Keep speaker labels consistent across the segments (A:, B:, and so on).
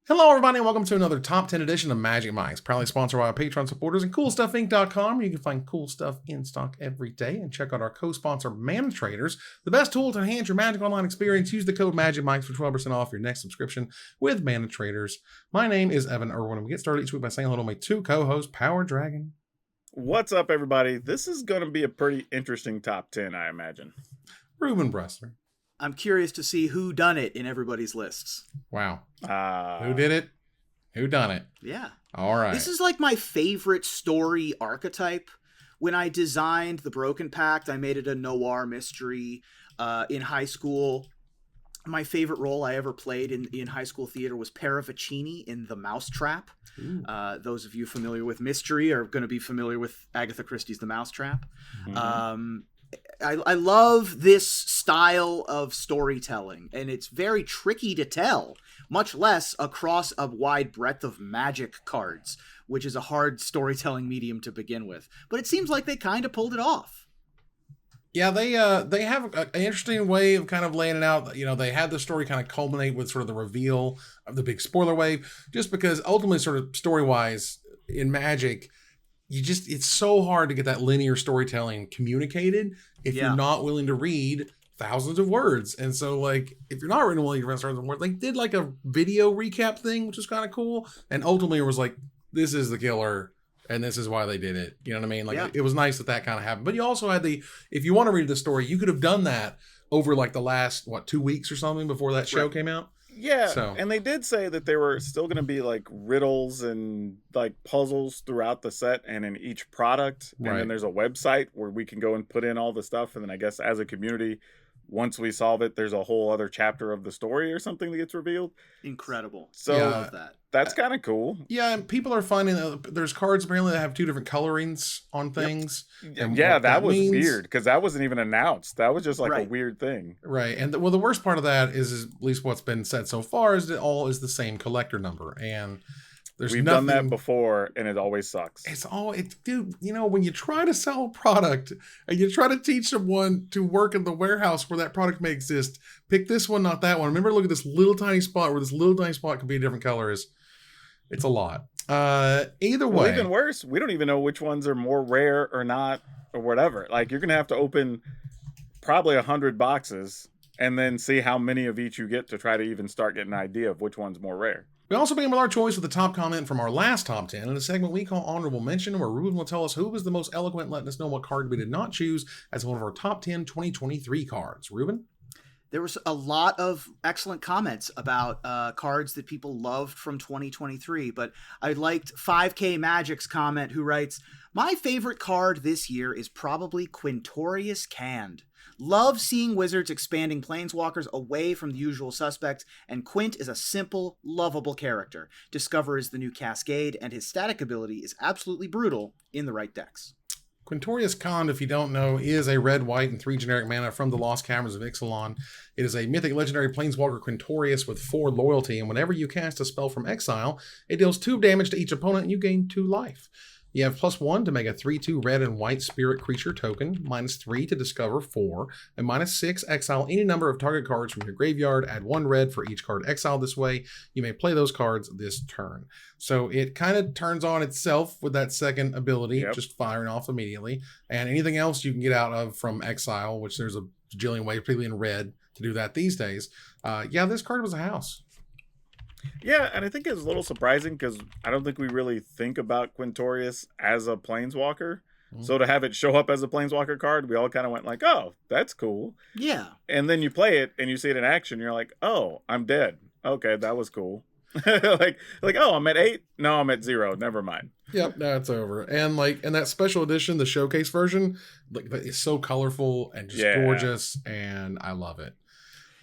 A: Hello, everybody, and welcome to another Top 10 edition of Magic Minds, proudly sponsored by our Patreon supporters and CoolStuffInc.com. You can find cool stuff in stock every day and check out our co-sponsor, Mana Traders, the best tool to enhance your Magic Online experience. Use the code MAGICMINDS for 12% off your next subscription with Mana Traders. My name is Evan Irwin, and we get started each week by saying hello to my two co-hosts, Power Dragon.
B: What's up, everybody? This is going to be a pretty interesting top 10, I imagine.
A: Ruben Bressler.
C: I'm curious to see who done it in everybody's lists.
A: Wow. Who did it? Who done it?
C: Yeah.
A: All right.
C: This is like my favorite story archetype. When I designed the Broken Pact, I made it a noir mystery. In high school, my favorite role I ever played in high school theater was Paravicini in The Mousetrap. Those of you familiar with mystery are going to be familiar with Agatha Christie's The Mousetrap. Mm-hmm. I love this style of storytelling, and it's very tricky to tell, much less across a wide breadth of magic cards, which is a hard storytelling medium to begin with. But it seems like they kind of pulled it off.
A: Yeah, they have an interesting way of kind of laying it out. You know, they had the story kind of culminate with sort of the reveal of the big spoiler wave, just because ultimately sort of story-wise in Magic, it's so hard to get that linear storytelling communicated if you're not willing to read thousands of words. And so, like, if you're not willing to read thousands of words, they did like a video recap thing, which was kind of cool. And ultimately it was like, this is the killer and this is why they did it. You know what I mean? Like, It was nice that kind of happened. But you also had if you want to read the story, you could have done that over like the last, 2 weeks or something before that show came out.
B: Yeah, and they did say that there were still going to be like riddles and like puzzles throughout the set and in each product. And then there's a website where we can go and put in all the stuff. And then I guess as a community, once we solve it, there's a whole other chapter of the story or something that gets revealed.
C: Incredible.
B: So
C: I love that.
B: That's kind of cool.
A: Yeah, and people are finding there's cards apparently that have two different colorings on things.
B: Yep. Yeah, that was weird because that wasn't even announced. That was just like a weird thing.
A: Right. And the worst part of that is at least what's been said so far is that all is the same collector number. And we've
B: done that before and it always sucks.
A: Dude, when you try to sell a product and you try to teach someone to work in the warehouse where that product may exist, pick this one, not that one. Remember, look at this little tiny spot where this little tiny spot could be a different color. It's a lot. Either way.
B: Well, even worse, we don't even know which ones are more rare or not or whatever. Like, you're going to have to open probably 100 boxes and then see how many of each you get to try to even start getting an idea of which one's more rare.
A: We also begin with our choice with the top comment from our last top 10 in a segment we call Honorable Mention, where Ruben will tell us who was the most eloquent, letting us know what card we did not choose as one of our top 10 2023 cards. Ruben?
C: There was a lot of excellent comments about cards that people loved from 2023, but I liked 5K Magic's comment, who writes, "My favorite card this year is probably Quintorius Canned. Love seeing Wizards expanding Planeswalkers away from the usual suspects, and Quint is a simple, lovable character. Discover is the new Cascade, and his static ability is absolutely brutal in the right decks."
A: Quintorius Canned, if you don't know, is a red, white, and 3 generic mana from the Lost Caverns of Ixalan. It is a mythic legendary planeswalker Quintorius with 4 loyalty, and whenever you cast a spell from exile, it deals 2 damage to each opponent and you gain 2 life. You have +1 to make a 3/2 red and white spirit creature token, -3 to discover 4, and -6 exile any number of target cards from your graveyard, add 1 red for each card exiled this way. You may play those cards this turn. So it kind of turns on itself with that second ability, just firing off immediately. And anything else you can get out of from exile, which there's a bajillion ways, particularly in red, to do that these days. This card was a house.
B: Yeah, and I think it's a little surprising because I don't think we really think about Quintorius as a planeswalker. So to have it show up as a planeswalker card, we all kind of went like, oh, that's cool.
C: Yeah.
B: And then you play it and you see it in action. You're like, oh, I'm dead. Okay, that was cool. like, oh, I'm at 8. No, I'm at 0. Never mind.
A: Yep, that's over. And and that special edition, the showcase version, it's so colorful and just gorgeous, and I love it.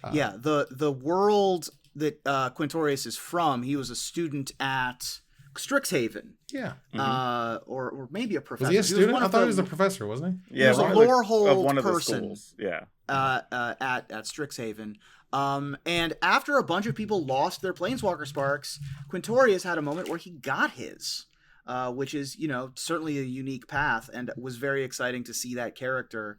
C: The world that Quintorius is from, he was a student at Strixhaven.
A: Yeah.
C: Or maybe a professor.
A: Was he a student? I thought he was a professor, wasn't he?
C: Yeah, he was a lorehold person.
B: The schools. Yeah.
C: At Strixhaven. And after a bunch of people lost their Planeswalker Sparks, Quintorius had a moment where he got his, which is, certainly a unique path, and it was very exciting to see that character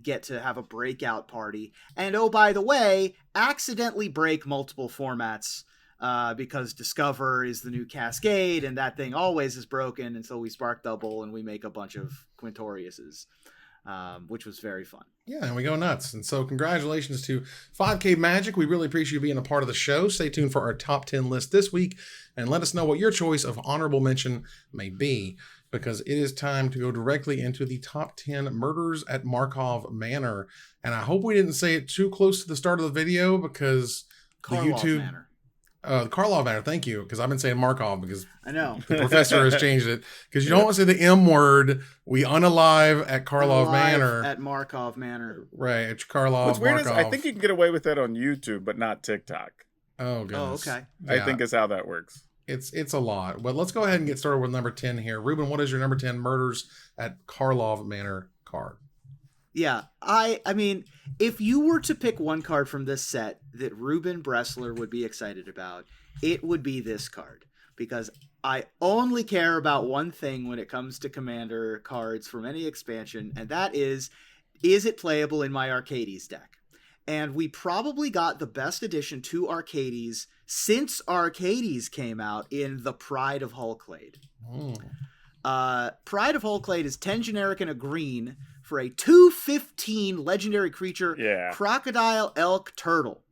C: get to have a breakout party. And oh, by the way, accidentally break multiple formats because Discover is the new Cascade, and that thing always is broken, and so we spark double and we make a bunch of Quintoriuses, which was very fun.
A: Yeah, and we go nuts. And so congratulations to 5K Magic. We really appreciate you being a part of the show. Stay tuned for our top 10 list this week, and let us know what your choice of honorable mention may be, because it is time to go directly into the top 10 murders at Karlov Manor. And I hope we didn't say it too close to the start of the video, because the
C: Karlov
A: YouTube...
C: Manor.
A: Karlov Manor, thank you, because I've been saying Markov because
C: I know
A: the professor has changed it. Because you don't want to say the M word. We unalive at Karlov Manor.
C: At Markov Manor.
A: Right, at Karlov.
B: What's weird
A: Markov.
B: is I think you can get away with that on YouTube, but not TikTok.
A: Oh, goodness.
C: Oh, okay.
B: I think is how that works.
A: It's a lot. But let's go ahead and get started with number 10 here. Ruben, what is your number 10 murders at Karlov Manor card?
C: Yeah, I mean, if you were to pick one card from this set that Ruben Bressler would be excited about, it would be this card, because I only care about one thing when it comes to Commander cards from any expansion, and that is it playable in my Arcades deck? And we probably got the best addition to Arcades since Arcades came out in the Pride of Hulklade. Pride of Hulklade is 10 generic and a green for a 2/15 legendary creature, Crocodile Elk Turtle,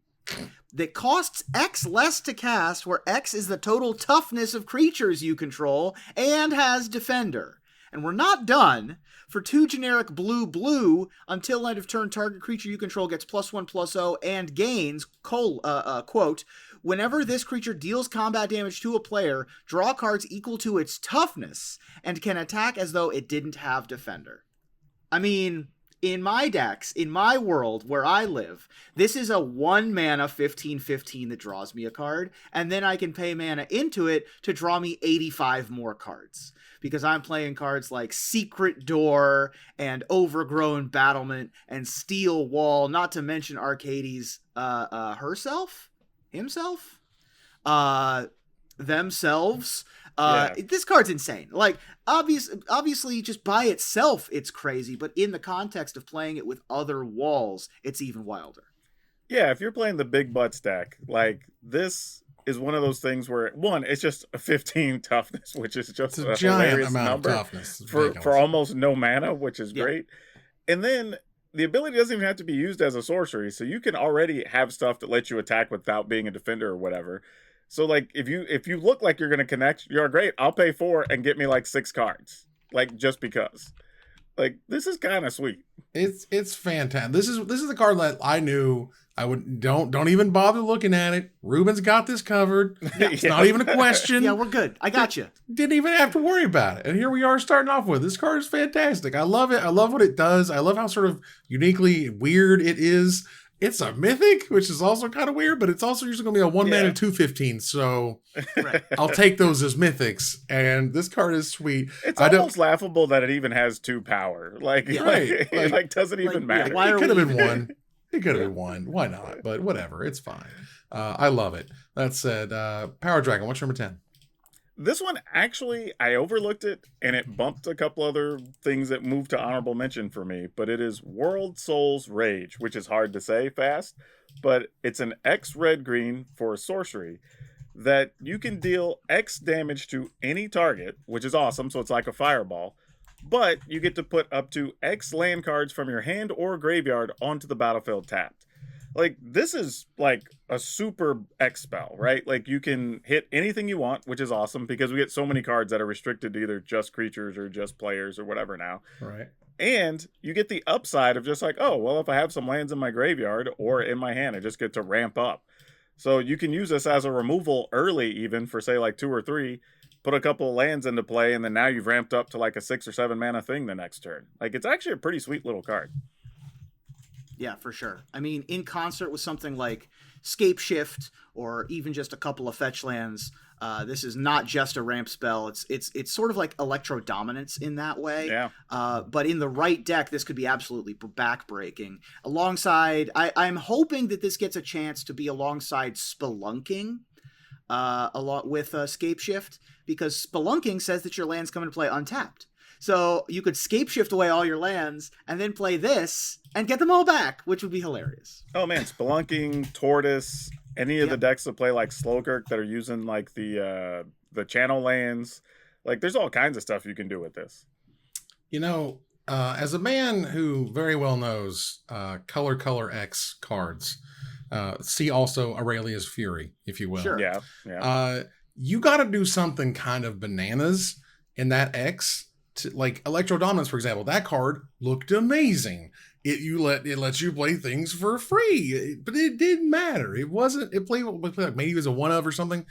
C: that costs X less to cast, where X is the total toughness of creatures you control, and has Defender. And we're not done. For 2 generic blue, until end of turn, target creature you control gets +1/+0 and gains, quote, whenever this creature deals combat damage to a player, draw cards equal to its toughness, and can attack as though it didn't have Defender. I mean, in my decks, in my world where I live, this is a 1 mana 15/15 that draws me a card, and then I can pay mana into it to draw me 85 more cards. Because I'm playing cards like Secret Door and Overgrown Battlement and Steel Wall, not to mention Arcades himself, themselves. This card's insane. Like, obviously, just by itself, it's crazy, but in the context of playing it with other walls, it's even wilder.
B: Yeah, if you're playing the big butt stack, like, this is one of those things where, one, it's just a 15 toughness, which is just a
A: giant amount
B: number
A: of toughness
B: for almost no mana, which is great. And then the ability doesn't even have to be used as a sorcery, so you can already have stuff that lets you attack without being a defender or whatever. So, like, if you look like you're going to connect, you're great. I'll pay 4 and get me like 6 cards, like, just because. Like, this is kind of sweet.
A: It's fantastic. This is the card that I knew I would don't even bother looking at it. Ruben's got this covered. It's not even a question.
C: Yeah, we're good. I got you.
A: Didn't even have to worry about it. And here we are starting off with this card is fantastic. I love it. I love what it does. I love how sort of uniquely weird it is. It's a mythic, which is also kind of weird, but it's also usually going to be a 1 mana 2/15. So I'll take those as mythics. And this card is sweet.
B: It's almost laughable that it even has 2 power. Like, it doesn't even matter.
A: It could have been 1. It could have been 1. Why not? But whatever. It's fine. I love it. That said, Power Dragon, what's number 10?
B: This one, actually, I overlooked it, and it bumped a couple other things that moved to honorable mention for me, but it is World Soul's Rage, which is hard to say fast, but it's an X red-green for a sorcery that you can deal X damage to any target, which is awesome, so it's like a fireball, but you get to put up to X land cards from your hand or graveyard onto the battlefield tapped. Like, this is like a super X spell, right? Like, you can hit anything you want, which is awesome because we get so many cards that are restricted to either just creatures or just players or whatever now.
A: Right.
B: And you get the upside of just like, oh, well, if I have some lands in my graveyard or in my hand, I just get to ramp up. So you can use this as a removal early, even for say like 2 or 3, put a couple of lands into play, and then now you've ramped up to like a 6 or 7 mana thing the next turn. Like, it's actually a pretty sweet little card.
C: Yeah, for sure. I mean, in concert with something like Scape Shift or even just a couple of fetch lands, this is not just a ramp spell. It's sort of like Electro Dominance in that way.
B: Yeah.
C: But in the right deck, this could be absolutely backbreaking. Alongside, I'm hoping that this gets a chance to be alongside Spelunking, along with Scape Shift, because Spelunking says that your lands come into play untapped. So you could Scape Shift away all your lands and then play this and get them all back, which would be hilarious.
B: Oh man, Spelunking, Tortoise, any of the decks that play like Slowkirk that are using like the channel lands, like there's all kinds of stuff you can do with this.
A: You know, as a man who very well knows color X cards, see also Aurelia's Fury, if you will.
C: Sure.
B: Yeah.
A: You got to do something kind of bananas in that X. Like Electro Dominance, for example, that card looked amazing. It lets you play things for free, but it didn't matter. It wasn't. It played like maybe it was a one of or something.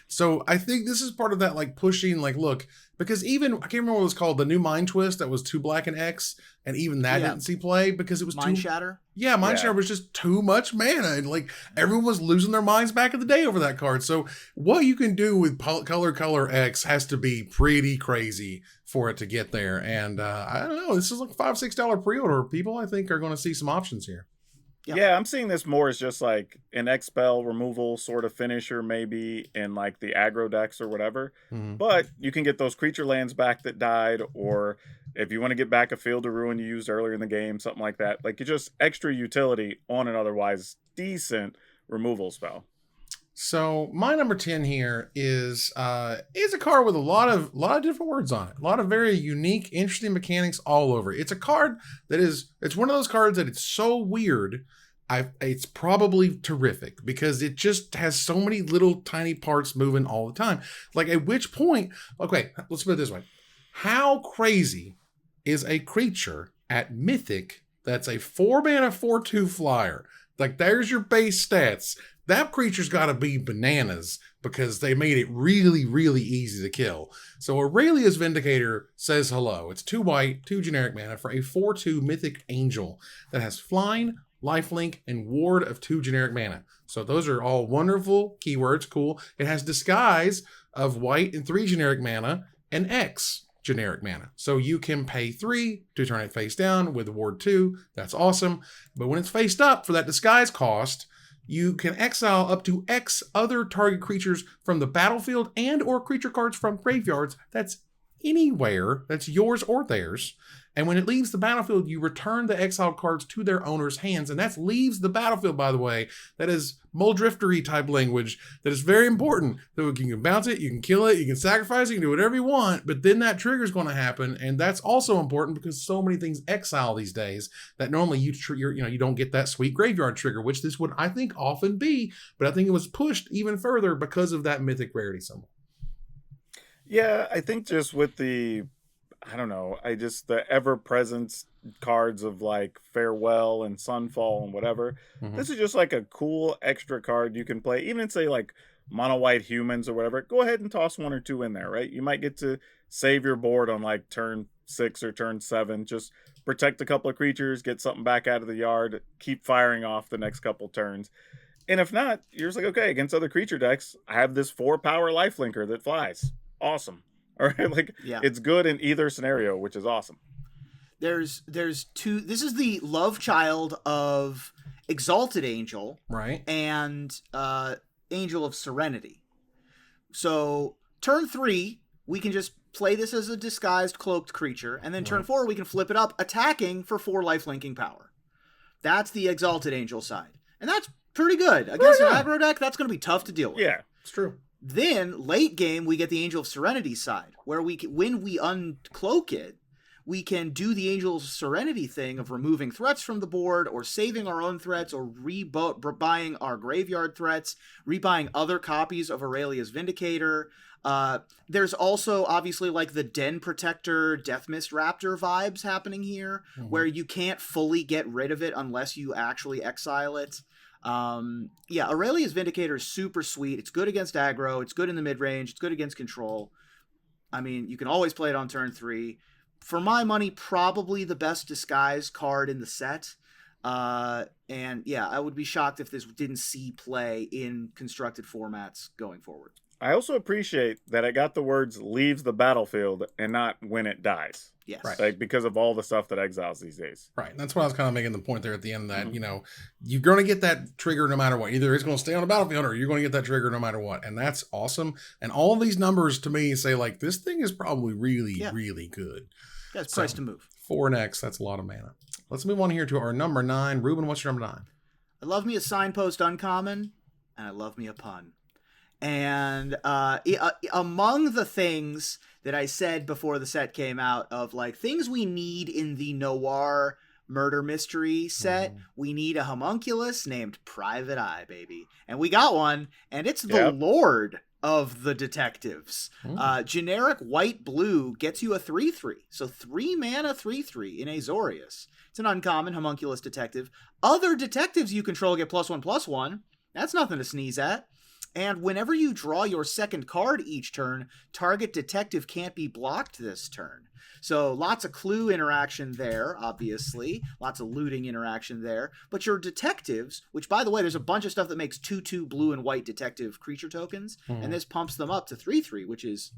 A: So I think this is part of that like pushing. Like, look, because even I can't remember what it was called, the new Mind Twist that was 2 black and X, and even that didn't see play because it was
C: Mind Shatter.
A: Yeah, Mind Shatter was just too much mana, and like everyone was losing their minds back in the day over that card. So what you can do with color X has to be pretty crazy for it to get there. And I don't know, this is like $5-6 pre-order. People I think are going to see some options here.
B: Yeah, I'm seeing this more as just like an X-Spell removal sort of finisher maybe in like the aggro decks or whatever. Mm-hmm. But you can get those creature lands back that died, or if you want to get back a Field of Ruin you used earlier in the game, something like that. Like, it's just extra utility on an otherwise decent removal spell.
A: So my number 10 here is a card with a lot of different words on it. A lot of very unique, interesting mechanics all over. It's a card that it's one of those cards that it's so weird. It's probably terrific because it just has so many little tiny parts moving all the time. Like, at which point, okay, let's put it this way. How crazy is a creature at Mythic that's a 4-mana 4/2 flyer? Like, there's your base stats. That creature's got to be bananas because they made it really, really easy to kill. So Aurelia's Vindicator says hello. It's 2 white, 2 generic mana for a 4/2 Mythic Angel that has flying, lifelink, and ward of 2 generic mana. So those are all wonderful keywords. Cool. It has Disguise of white and 3 generic mana and X generic mana. So you can pay 3 to turn it face down with ward 2. That's awesome. But when it's faced up for that Disguise cost, you can exile up to X other target creatures from the battlefield and or creature cards from graveyards. That's anywhere. That's yours or theirs. And when it leaves the battlefield, you return the exiled cards to their owner's hands. And that leaves the battlefield, by the way. That is Muldriftery type language that is very important. So you can bounce it, you can kill it, you can sacrifice it, you can do whatever you want, but then that trigger is going to happen. And that's also important because so many things exile these days that normally you don't get that sweet graveyard trigger, which this would, I think, often be. But I think it was pushed even further because of that mythic rarity symbol.
B: Yeah, I think just with the ever-present cards of like Farewell and Sunfall and whatever. Mm-hmm. This is just like a cool extra card you can play. Even in, say, like mono white humans or whatever, go ahead and toss 1 or 2 in there, right? You might get to save your board on like turn 6 or turn 7. Just protect a couple of creatures, get something back out of the yard, keep firing off the next couple turns. And if not, you're just like, okay, against other creature decks, I have this 4-power lifelinker that flies. Awesome. All right, It's good in either scenario, which is awesome.
C: There's 2. This is the love child of Exalted Angel,
A: right?
C: And Angel of Serenity. So turn 3, we can just play this as a disguised cloaked creature, and then turn 4, we can flip it up, attacking for 4 lifelinking power. That's the Exalted Angel side, and that's pretty good against an aggro deck. That's going to be tough to deal with.
B: Yeah,
A: it's true.
C: Then, late game, we get the Angel of Serenity side, where when we uncloak it, we can do the Angel of Serenity thing of removing threats from the board, or saving our own threats, or rebuying our graveyard threats, rebuying other copies of Aurelia's Vindicator. There's also, obviously, like the Den Protector, Death Mist Raptor vibes happening here, where you can't fully get rid of it unless you actually exile it. Aurelia's Vindicator is super sweet. It's good against aggro. It's good in the mid-range. It's good against control. I mean, you can always play it on turn 3. For my money, probably the best disguise card in the set. I would be shocked if this didn't see play in constructed formats going forward.
B: I also appreciate that it got the words leaves the battlefield and not when it dies.
C: Yes.
A: Right.
B: Like, because of all the stuff that exiles these days.
A: Right. And that's what I was kind of making the point there at the end, that, you're going to get that trigger no matter what. Either it's going to stay on the battlefield or you're going to get that trigger no matter what. And that's awesome. And all of these numbers to me say, like, this thing is probably really, really good.
C: Yeah, it's priced to move.
A: 4 and X, that's a lot of mana. Let's move on here to our number 9. Ruben, what's your number 9?
C: I love me a Signpost Uncommon. and I love me a pun. And among the things that I said before the set came out of like things we need in the noir murder mystery set, we need a homunculus named Private Eye, baby. And we got one, and it's the Lord of the detectives. Generic white-blue gets you a 3/3. So 3 mana 3/3 in Azorius. It's an uncommon homunculus detective. Other detectives you control get +1/+1. That's nothing to sneeze at. And whenever you draw your second card each turn, target detective can't be blocked this turn. So lots of clue interaction there, obviously. Lots of looting interaction there. But your detectives, which, by the way, there's a bunch of stuff that makes 2/2 blue and white detective creature tokens. And this pumps them up to 3/3, which is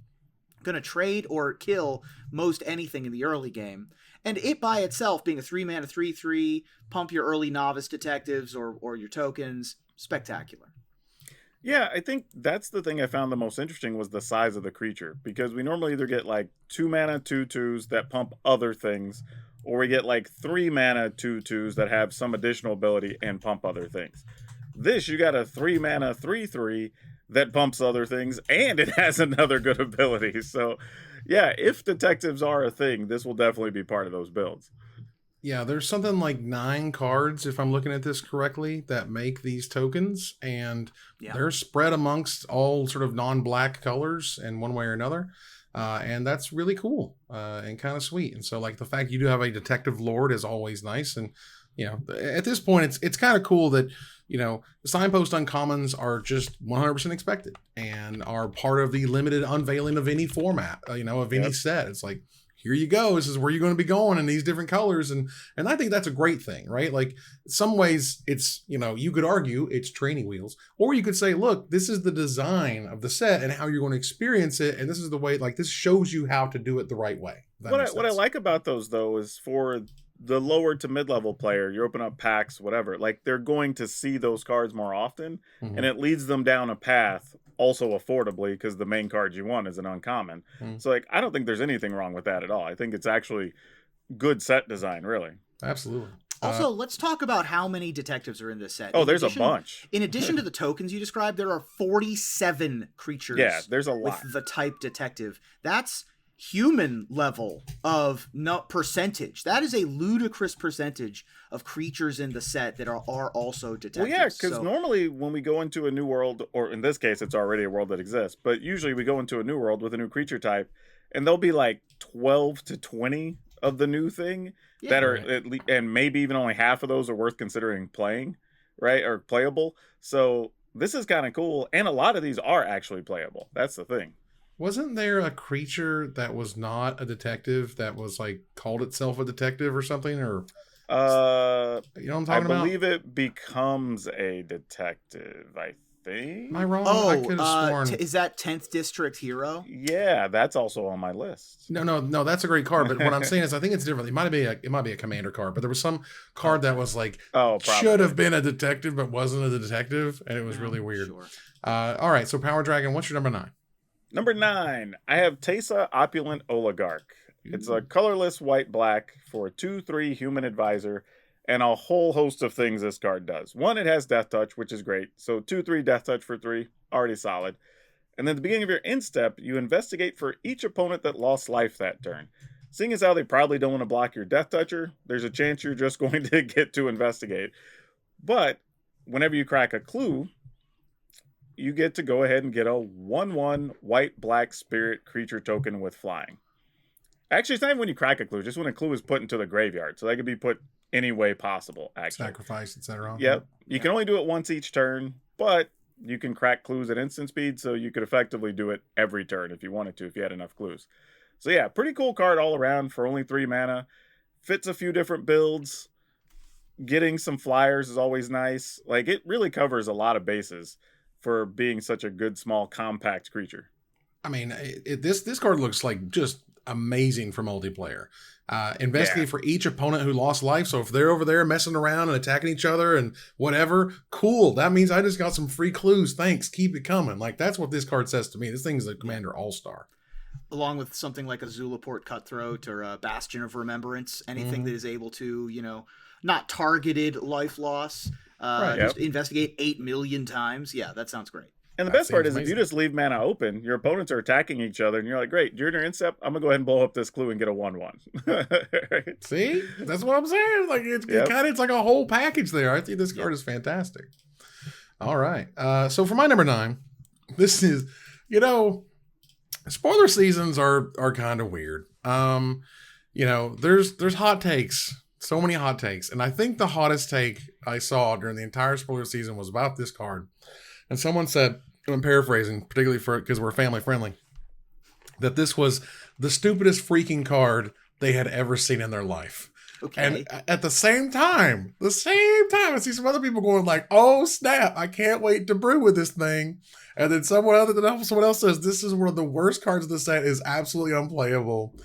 C: going to trade or kill most anything in the early game. And it by itself, being a 3 mana 3/3, pump your early novice detectives or your tokens, spectacular.
B: Yeah, I think that's the thing I found the most interesting was the size of the creature, because we normally either get like 2 mana 2/2s that pump other things, or we get like 3 mana 2/2s that have some additional ability and pump other things. This, you got a 3 mana 3/3 that pumps other things, and it has another good ability. So, yeah, if detectives are a thing, this will definitely be part of those builds.
A: Yeah, there's something like 9 cards, if I'm looking at this correctly, that make these tokens, and they're spread amongst all sort of non-black colors in one way or another, and that's really cool and kind of sweet. And so, like, the fact you do have a detective lord is always nice, and you know, at this point, it's kind of cool that signpost uncommons are just 100% expected and are part of the limited unveiling of any format, of any set. It's like, here you go. This is where you're going to be going in these different colors. And I think that's a great thing, right? Like, in some ways it's, you could argue it's training wheels, or you could say, look, this is the design of the set and how you're going to experience it. And this is the way, like, this shows you how to do it the right way.
B: What I like about those, though, is for the lower to mid-level player, you open up packs, whatever, like, they're going to see those cards more often, and it leads them down a path also affordably, because the main card you want is an uncommon. So, like, I don't think there's anything wrong with that at all. I think it's actually good set design, really.
A: Absolutely.
C: Also, let's talk about how many detectives are in this set.
B: Oh, there's a bunch.
C: In addition to the tokens you described, there are 47 creatures.
B: Yeah, there's a lot.
C: With the type detective. That's human level of percentage. That is a ludicrous percentage of creatures in the set that are also detectives.
B: Well, yeah, because normally when we go into a new world, or in this case, it's already a world that exists, but usually we go into a new world with a new creature type, and there'll be like 12 to 20 of the new thing that are, and maybe even only half of those are worth considering playing, right, or playable. So this is kind of cool, and a lot of these are actually playable. That's the thing.
A: Wasn't there a creature that was not a detective that was like called itself a detective or something? Or you know what I'm talking about?
B: I believe it becomes a detective, I think.
A: Am I wrong? I could have sworn.
C: Is that 10th District Hero?
B: Yeah, that's also on my list.
A: No, that's a great card. But what I'm saying is, I think it's different. It might be a commander card, but there was some card that was like should have been a detective but wasn't a detective, and it was really weird.
C: Sure.
A: All right, so Power Dragon, what's your number 9?
B: Number 9, I have Teysa Opulent Oligarch. It's a colorless white-black for a 2/3 human advisor, and a whole host of things this card does. 1, it has Death Touch, which is great. So 2/3 Death Touch for 3, already solid. And then at the beginning of your end step, you investigate for each opponent that lost life that turn. Seeing as how they probably don't want to block your Death Toucher, there's a chance you're just going to get to investigate. But whenever you crack a clue, you get to go ahead and get a 1/1 white-black spirit creature token with flying. Actually, it's not even when you crack a clue, just when a clue is put into the graveyard. So that can be put any way possible, actually.
A: Sacrifice, etc.
B: Yep. You can only do it once each turn, but you can crack clues at instant speed, so you could effectively do it every turn if you wanted to, if you had enough clues. So yeah, pretty cool card all around for only 3 mana. Fits a few different builds. Getting some flyers is always nice. Like, it really covers a lot of bases for being such a good, small, compact creature.
A: I mean, this card looks like just amazing for multiplayer. Investigate for each opponent who lost life. So if they're over there messing around and attacking each other and whatever, cool. That means I just got some free clues. Thanks. Keep it coming. Like, that's what this card says to me. This thing's a Commander All-Star.
C: Along with something like a Zulaport Cutthroat or a Bastion of Remembrance, anything that is able to, not targeted life loss.
A: Right.
C: Just investigate 8 million times. Yeah, that sounds great.
B: And the
A: That
B: best part
A: seems
B: is if you
A: amazing.
B: just leave mana open, your opponents are attacking each other, and you're like, great, during your instep, I'm going to go ahead and blow up this clue and get a 1/1.
A: See, that's what I'm saying. Like it's
B: Yep.
A: kind of it's like a whole package there. I think this card is fantastic. All right, so for my number 9, this is spoiler seasons are kind of weird. There's hot takes, so many hot takes, and I think the hottest take I saw during the entire spoiler season was about this card. And someone said, and I'm paraphrasing, particularly because we're family friendly, that this was the stupidest freaking card they had ever seen in their life.
C: Okay.
A: And at the same time, I see some other people going like, "Oh snap! I can't wait to brew with this thing." And then someone else says this is one of the worst cards of the set, is absolutely unplayable.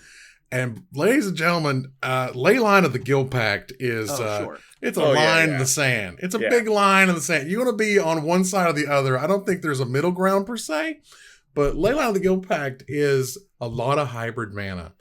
A: And ladies and gentlemen, Leyline of the Guild Pact is
C: sure.
A: It's a line in the sand. It's a big line in the sand. You want to be on one side or the other. I don't think there's a middle ground per se, but Leyline of the Guild Pact is a lot of hybrid mana.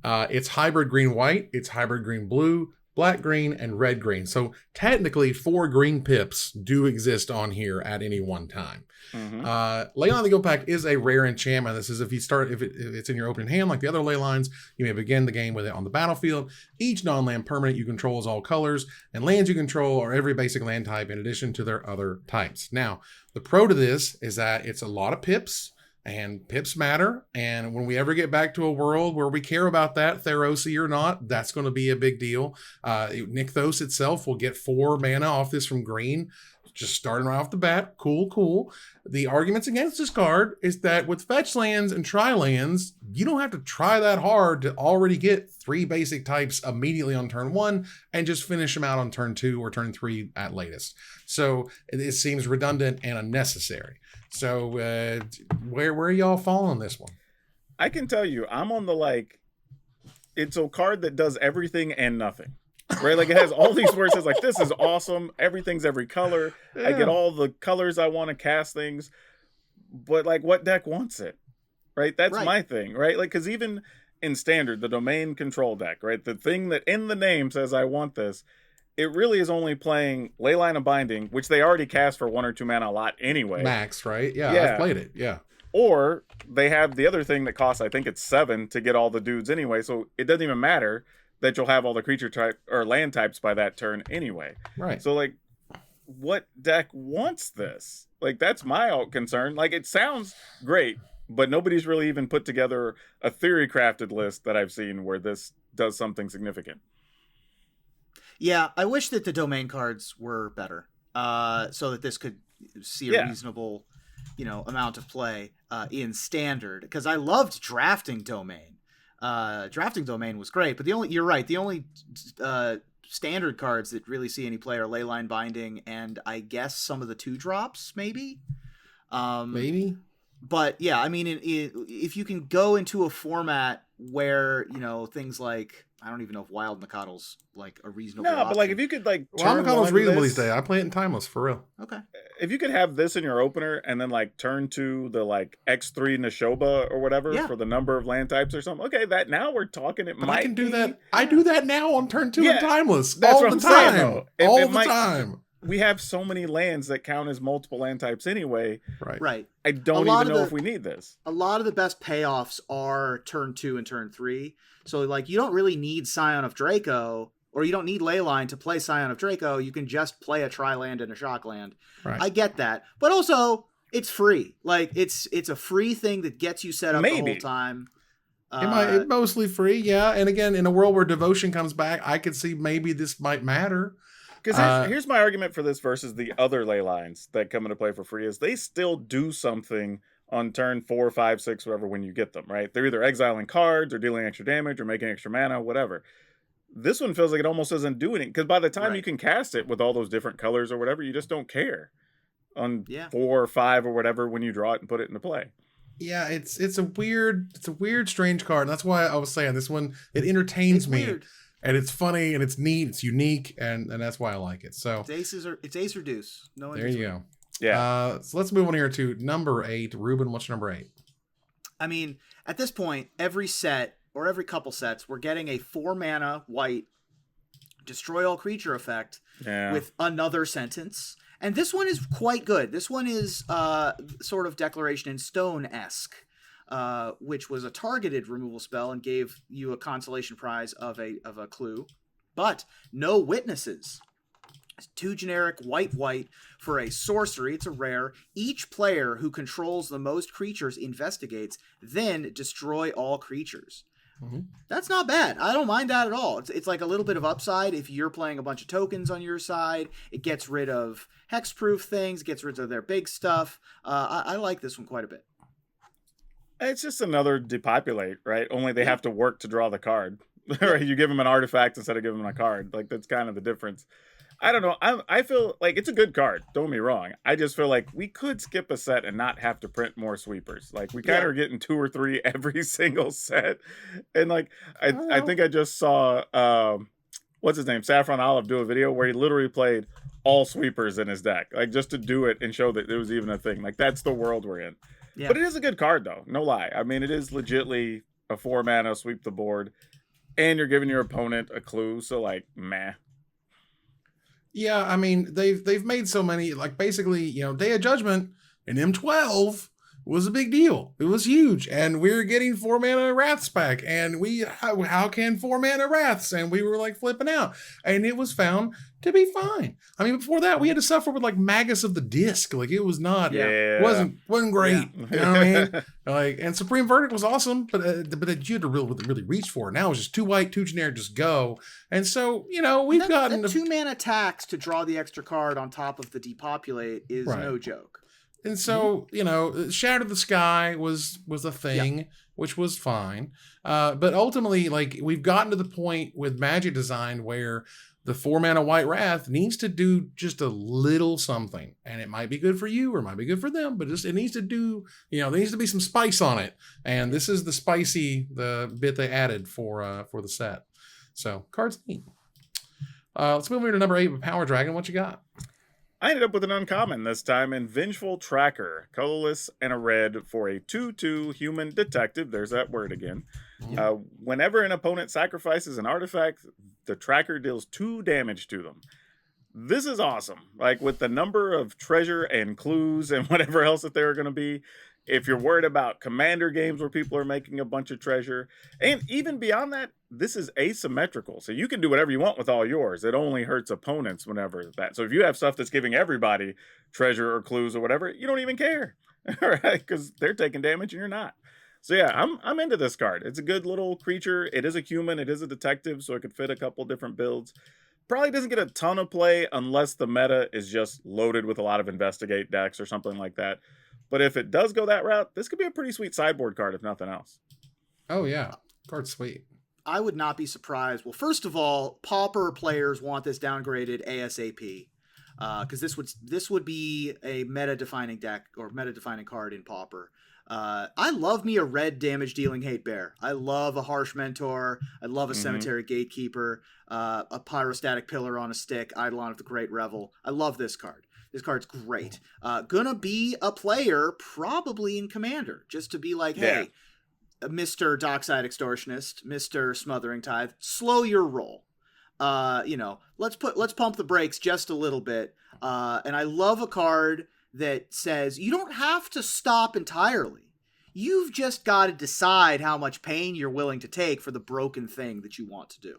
A: It's hybrid green-white, it's hybrid green-blue, black-green, and red-green. So technically 4 green pips do exist on here at any one time.
B: Mm-hmm.
A: Leyline of the Guild Pact is a rare enchantment. This is if it's in your opening hand like the other Leylines, you may begin the game with it on the battlefield. Each non-land permanent you control is all colors, and lands you control are every basic land type in addition to their other types. Now, the pro to this is that it's a lot of pips, and pips matter. And when we ever get back to a world where we care about that, Therosi or not, that's going to be a big deal. Nykthos itself will get 4 mana off this from green, just starting right off the bat. Cool. The arguments against this card is that with fetch lands and try lands, you don't have to try that hard to already get 3 basic types immediately on turn 1 and just finish them out on turn 2 or turn 3 at latest. So it seems redundant and unnecessary. So where are y'all falling on this one?
B: I can tell you, I'm on the it's a card that does everything and nothing. Right? Like it has all these words. It's like, this is awesome. Everything's every color. Yeah. I get all the colors I want to cast things. But what deck wants it? Right? That's my thing, right? Because even in standard, the domain control deck, right? The thing that in the name says I want this, it really is only playing Leyline of Binding, which they already cast for 1 or 2 mana a lot anyway.
A: Max, right? Yeah, I've played it. Yeah.
B: Or they have the other thing that costs, I think it's 7 to get all the dudes anyway. So it doesn't even matter that you'll have all the creature type or land types by that turn anyway.
A: Right.
B: So what deck wants this? That's my concern. It sounds great, but nobody's really even put together a theory crafted list that I've seen where this does something significant.
C: Yeah, I wish that the domain cards were better, so that this could see a reasonable, amount of play in standard. Because I loved drafting domain. Drafting domain was great, but you're right. The only standard cards that really see any play are Leyline Binding and I guess some of the 2-drops, maybe.
A: Maybe.
C: But yeah, I mean, if you can go into a format where things like, I don't even know if Wild Nakatl's a reasonable option.
B: But if you could
A: Wild Nakatl's reasonable these days. I play it in Timeless for real.
C: Okay.
B: If you could have this in your opener and then turn to the X3 Nashoba or whatever for the number of land types or something. Okay, that now we're talking.
A: I can do that. I do that now on turn 2 in Timeless.
B: That's
A: all the time. All the time.
B: We have so many lands that count as multiple land types anyway.
C: Right.
B: I don't even know if we need this.
C: A lot of the best payoffs are turn 2 and turn 3. So you don't really need Scion of Draco, or you don't need Leyline to play Scion of Draco. You can just play a tri-land and a shock land. Right. I get that. But also, it's free. It's a free thing that gets you set up the whole time.
A: It's mostly free, yeah. And again, in a world where Devotion comes back, I could see maybe this might matter.
B: Because here's my argument for this versus the other Leylines that come into play for free is they still do something on turn 4, 5, 6, whatever, when you get them, right? They're either exiling cards or dealing extra damage or making extra mana, whatever. This one feels like it almost doesn't do anything, because by the time you can cast it with all those different colors or whatever, you just don't care on 4 or 5 or whatever when you draw it and put it into play.
A: Yeah, it's a weird, strange card. And that's why I was saying this one, it entertains me. Weird. And it's funny and it's neat, it's unique, and that's why I like it. So
C: it's ace or deuce. No one.
A: There you go.
B: Yeah.
A: So let's move on here to number 8. Ruben, what's number 8?
C: I mean, at this point, every set or every couple sets, we're getting a 4 mana white destroy all creature effect
B: Yeah.
C: with another sentence. And this one is quite good. This one is sort of Declaration in Stone-esque, which was a targeted removal spell and gave you a consolation prize of a clue. But no witnesses. 2 generic white for a sorcery. It's a rare. Each player who controls the most creatures investigates, then destroy all creatures.
A: Mm-hmm.
C: That's not bad. I don't mind that at all. It's like a little bit of upside if you're playing a bunch of tokens on your side. It gets rid of hexproof things, gets rid of their big stuff. I like this one quite a bit.
B: It's just another depopulate, right? Only they have to work to draw the card. Right? You give them an artifact instead of giving them a card. Like, that's kind of the difference. I don't know. I feel like it's a good card. Don't get me wrong. I just feel like we could skip a set and not have to print more sweepers. Like, we kind of are getting 2 or 3 every single set. And like, I think I just saw what's his name, Saffron Olive, do a video where he literally played all sweepers in his deck, like just to do it and show that it was even a thing. Like, that's the world we're in. Yeah. But it is a good card though. No lie. I mean, it is legitly a 4 mana sweep the board, and you're giving your opponent a clue. So like, meh.
A: Yeah, I mean, they've made so many, like, basically, you know, Day of Judgment and M12 was a big deal. It was huge. And we're getting 4 mana Wraths back. And how can 4 mana Wraths? And we were like flipping out. And it was found to be fine. I mean, before that, we had to suffer with like Magus of the Disc. Like, it was not, wasn't great. Yeah. You know what I mean? Like, and Supreme Verdict was awesome, but you had to really reach for it. Now it's just 2 white, 2 generic, just go. And so, you know, we've gotten
C: that 2 mana tax to draw the extra card on top of the depopulate is no joke.
A: And so, you know, Shatter the Sky was a thing, which was fine. But ultimately, like, we've gotten to the point with Magic Design where the 4 mana White Wrath needs to do just a little something. And it might be good for you or it might be good for them, but it needs to do, you know, there needs to be some spice on it. And this is the bit they added for the set. So, card's neat. Let's move over to number 8 with Power Dragon. What you got?
B: I ended up with an uncommon this time in Vengeful Tracker, colorless and a red for a 2/2 human detective. There's that word again. Whenever an opponent sacrifices an artifact, the tracker deals 2 damage to them. This is awesome. Like, with the number of treasure and clues and whatever else that there are going to be, if you're worried about commander games where people are making a bunch of treasure, and even beyond that, this is asymmetrical. So you can do whatever you want with all yours. It only hurts opponents whenever that. So if you have stuff that's giving everybody treasure or clues or whatever, you don't even care, right? Because they're taking damage and you're not. So yeah, I'm into this card. It's a good little creature. It is a human. It is a detective, so it could fit a couple different builds. Probably doesn't get a ton of play unless the meta is just loaded with a lot of investigate decks or something like that. But if it does go that route, this could be a pretty sweet sideboard card, if nothing else.
A: Oh, yeah. Card's sweet.
C: I would not be surprised. Well, first of all, Pauper players want this downgraded ASAP. Because this would be a meta-defining deck or meta-defining card in Pauper. I love me a red damage-dealing hate bear. I love a Harsh Mentor. I love a Cemetery Gatekeeper. A Pyrostatic Pillar on a stick. Eidolon of the Great Revel. I love this card. This card's great. Gonna be a player probably in Commander, just to be like, hey, Mr. Dockside Extortionist, Mr. Smothering Tithe, slow your roll. You know, let's pump the brakes just a little bit. And I love a card that says you don't have to stop entirely. You've just got to decide how much pain you're willing to take for the broken thing that you want to do.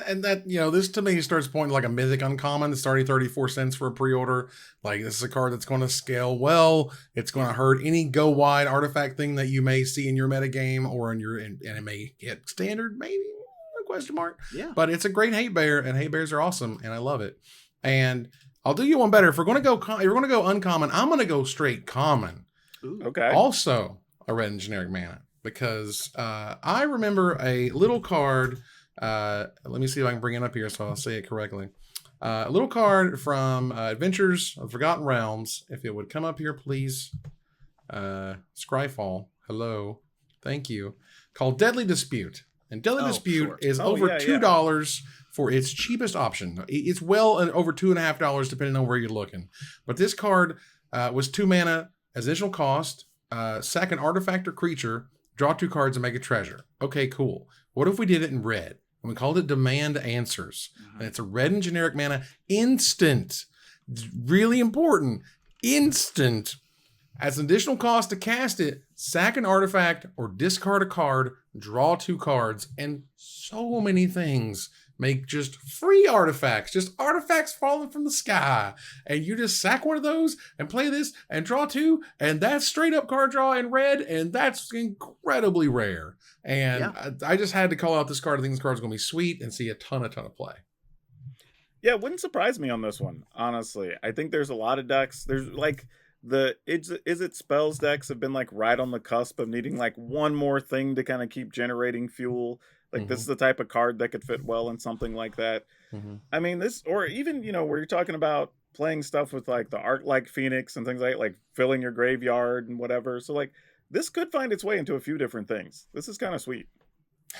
A: And that, you know, this to me starts pointing like a mythic uncommon, starting 34 cents for a pre-order. Like, this is a card that's going to scale well. It's going to hurt any go wide artifact thing that you may see in your metagame or and it may hit standard, maybe a question mark. Yeah. But it's a great hate bear, and hate bears are awesome, and I love it. And I'll do you one better. If we're going to go uncommon, I'm going to go straight common.
C: Ooh.
B: Okay.
A: Also a red and generic mana, because I remember a little card. Let me see if I can bring it up here so I'll say it correctly. A little card from Adventures of Forgotten Realms. If it would come up here, please. Scryfall. Hello. Thank you. Called Deadly Dispute. And Deadly Dispute is over $2 for its cheapest option. It's well over $2.50 depending on where you're looking. But this card was 2 mana as initial cost, sack an artifact or creature, draw 2 cards and make a treasure. Okay, cool. What if we did it in red? and we called it Demand Answers. And it's a red and generic mana, instant. Really important. Instant. As an additional cost to cast it, sack an artifact or discard a card, draw 2 cards, and so many things make just free artifacts, just artifacts falling from the sky. And you just sack one of those and play this and draw 2, and that's straight up card draw in red, and that's incredibly rare. And I just had to call out this card. I think this card's going to be sweet and see a ton of play.
B: Yeah, it wouldn't surprise me on this one, honestly. I think there's a lot of decks. There's like the Is It Spells decks have been like right on the cusp of needing like one more thing to kind of keep generating fuel. Like this is the type of card that could fit well in something like that. I mean, this, or even, you know, where you're talking about playing stuff with like the art like Phoenix and things like filling your graveyard and whatever. So like this could find its way into a few different things. This is kind of sweet.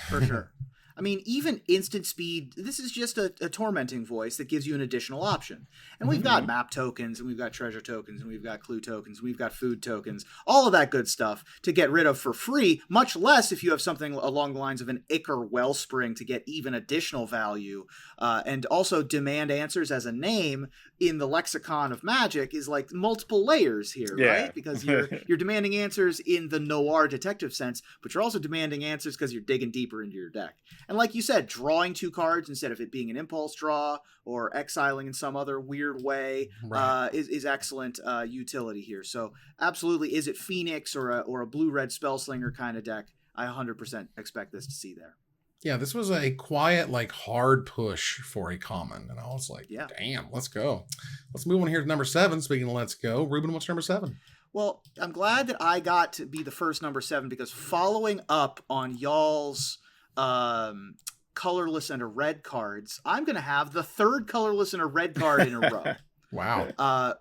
C: For sure. I mean, even instant speed, this is just a tormenting voice that gives you an additional option. And we've got map tokens, and we've got treasure tokens, and we've got clue tokens, and we've got food tokens, all of that good stuff to get rid of for free, much less if you have something along the lines of an Ichor Wellspring to get even additional value. And also Demand Answers as a name in the lexicon of Magic is like multiple layers here, right? Because you're demanding answers in the noir detective sense, but you're also demanding answers because you're digging deeper into your deck. And like you said, drawing 2 cards instead of it being an impulse draw or exiling in some other weird way is excellent utility here. So absolutely, is it Phoenix or a blue-red Spellslinger kind of deck? I 100% expect this to see there.
A: Yeah, this was a quiet, like hard push for a common. And I was like, damn, let's go. Let's move on here to number 7. Speaking of let's go, Ruben, what's number 7?
C: Well, I'm glad that I got to be the first number 7 because following up on y'all's colorless and a red cards, I'm going to have the 3rd colorless and a red card in a row.
A: Wow.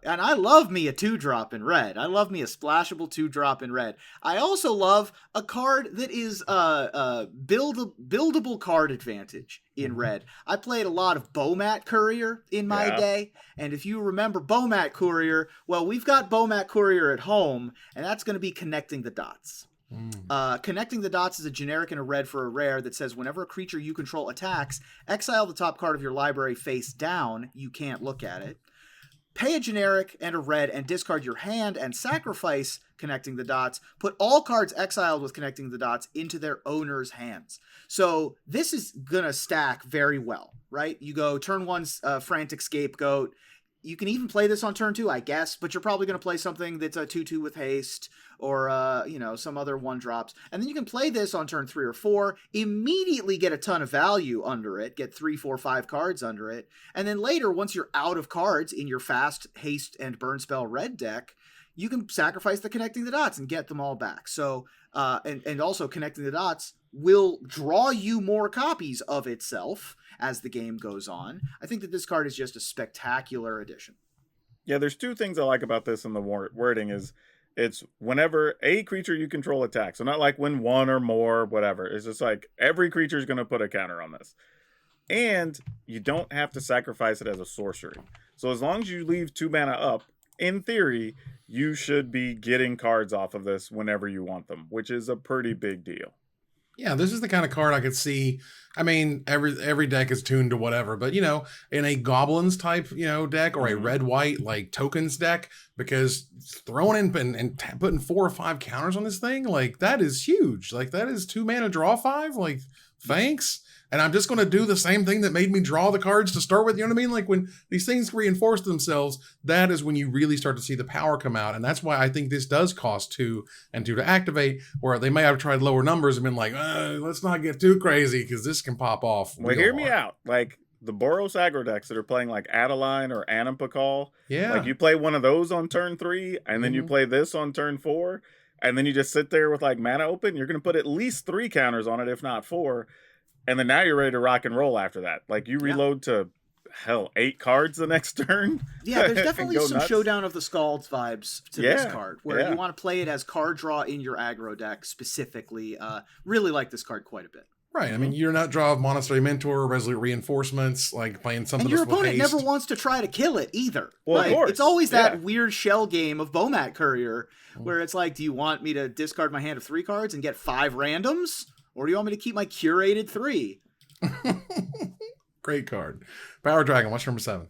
C: And I love me a 2-drop in red. I love me a splashable 2-drop in red. I also love a card that is buildable card advantage in red. I played a lot of Bomat Courier in my day. And if you remember Bomat Courier, well, we've got Bomat Courier at home, and that's going to be Connecting the Dots. Connecting the Dots is a generic and a red for a rare that says whenever a creature you control attacks, exile the top card of your library face down. You can't look at it. Pay a generic and a red and discard your hand and sacrifice Connecting the Dots. Put all cards exiled with Connecting the Dots into their owner's hands. So this is going to stack very well, right? You go turn 1 Frantic Scapegoat. You can even play this on turn 2, I guess, but you're probably going to play something that's a 2/2 with haste or, some other 1-drops. And then you can play this on turn 3 or 4, immediately get a ton of value under it, get 3, 4, 5 cards under it. And then later, once you're out of cards in your fast, haste, and burn spell red deck, you can sacrifice the Connecting the Dots and get them all back. So, and also Connecting the Dots will draw you more copies of itself as the game goes on. I think that this card is just a spectacular addition.
B: Yeah, there's 2 things I like about this in the wording is it's whenever a creature you control attacks. So not like when 1 or more, whatever. It's just like every creature is going to put a counter on this. And you don't have to sacrifice it as a sorcery. So as long as you leave 2 mana up, in theory, you should be getting cards off of this whenever you want them, which is a pretty big deal.
A: Yeah, this is the kind of card I could see. I mean, every deck is tuned to whatever, but in a goblins type, deck or a red-white like tokens deck, because throwing in and putting 4 or 5 counters on this thing, like that is huge. Like that is 2 mana draw 5. Like thanks. And I'm just going to do the same thing that made me draw the cards to start with. You know what I mean? Like when these things reinforce themselves, that is when you really start to see the power come out. And that's why I think this does cost 2 and 2 to activate, where they may have tried lower numbers and been like, let's not get too crazy because this can pop off.
B: Well, hear me out. Like the Boros aggro decks that are playing like Adeline or Anampakal.
A: Yeah.
B: Like you play one of those on turn 3 and then you play this on turn 4 and then you just sit there with like mana open. You're going to put at least 3 counters on it, if not 4. And then now you're ready to rock and roll after that. Like you reload to 8 cards the next turn.
C: Yeah, there's definitely some nuts. Showdown of the Scalds vibes to this card, where you want to play it as card draw in your aggro deck specifically. Really like this card quite a bit.
A: Right. I mean, you're not draw Monastery Mentor, Resolute Reinforcements, like playing something.
C: And your opponent never wants to try to kill it either.
B: Well,
C: like,
B: of course.
C: It's always that weird shell game of Bomat Courier, where it's like, do you want me to discard my hand of 3 cards and get 5 randoms? Or do you want me to keep my curated 3?
A: Great card. Power Dragon, what's number 7?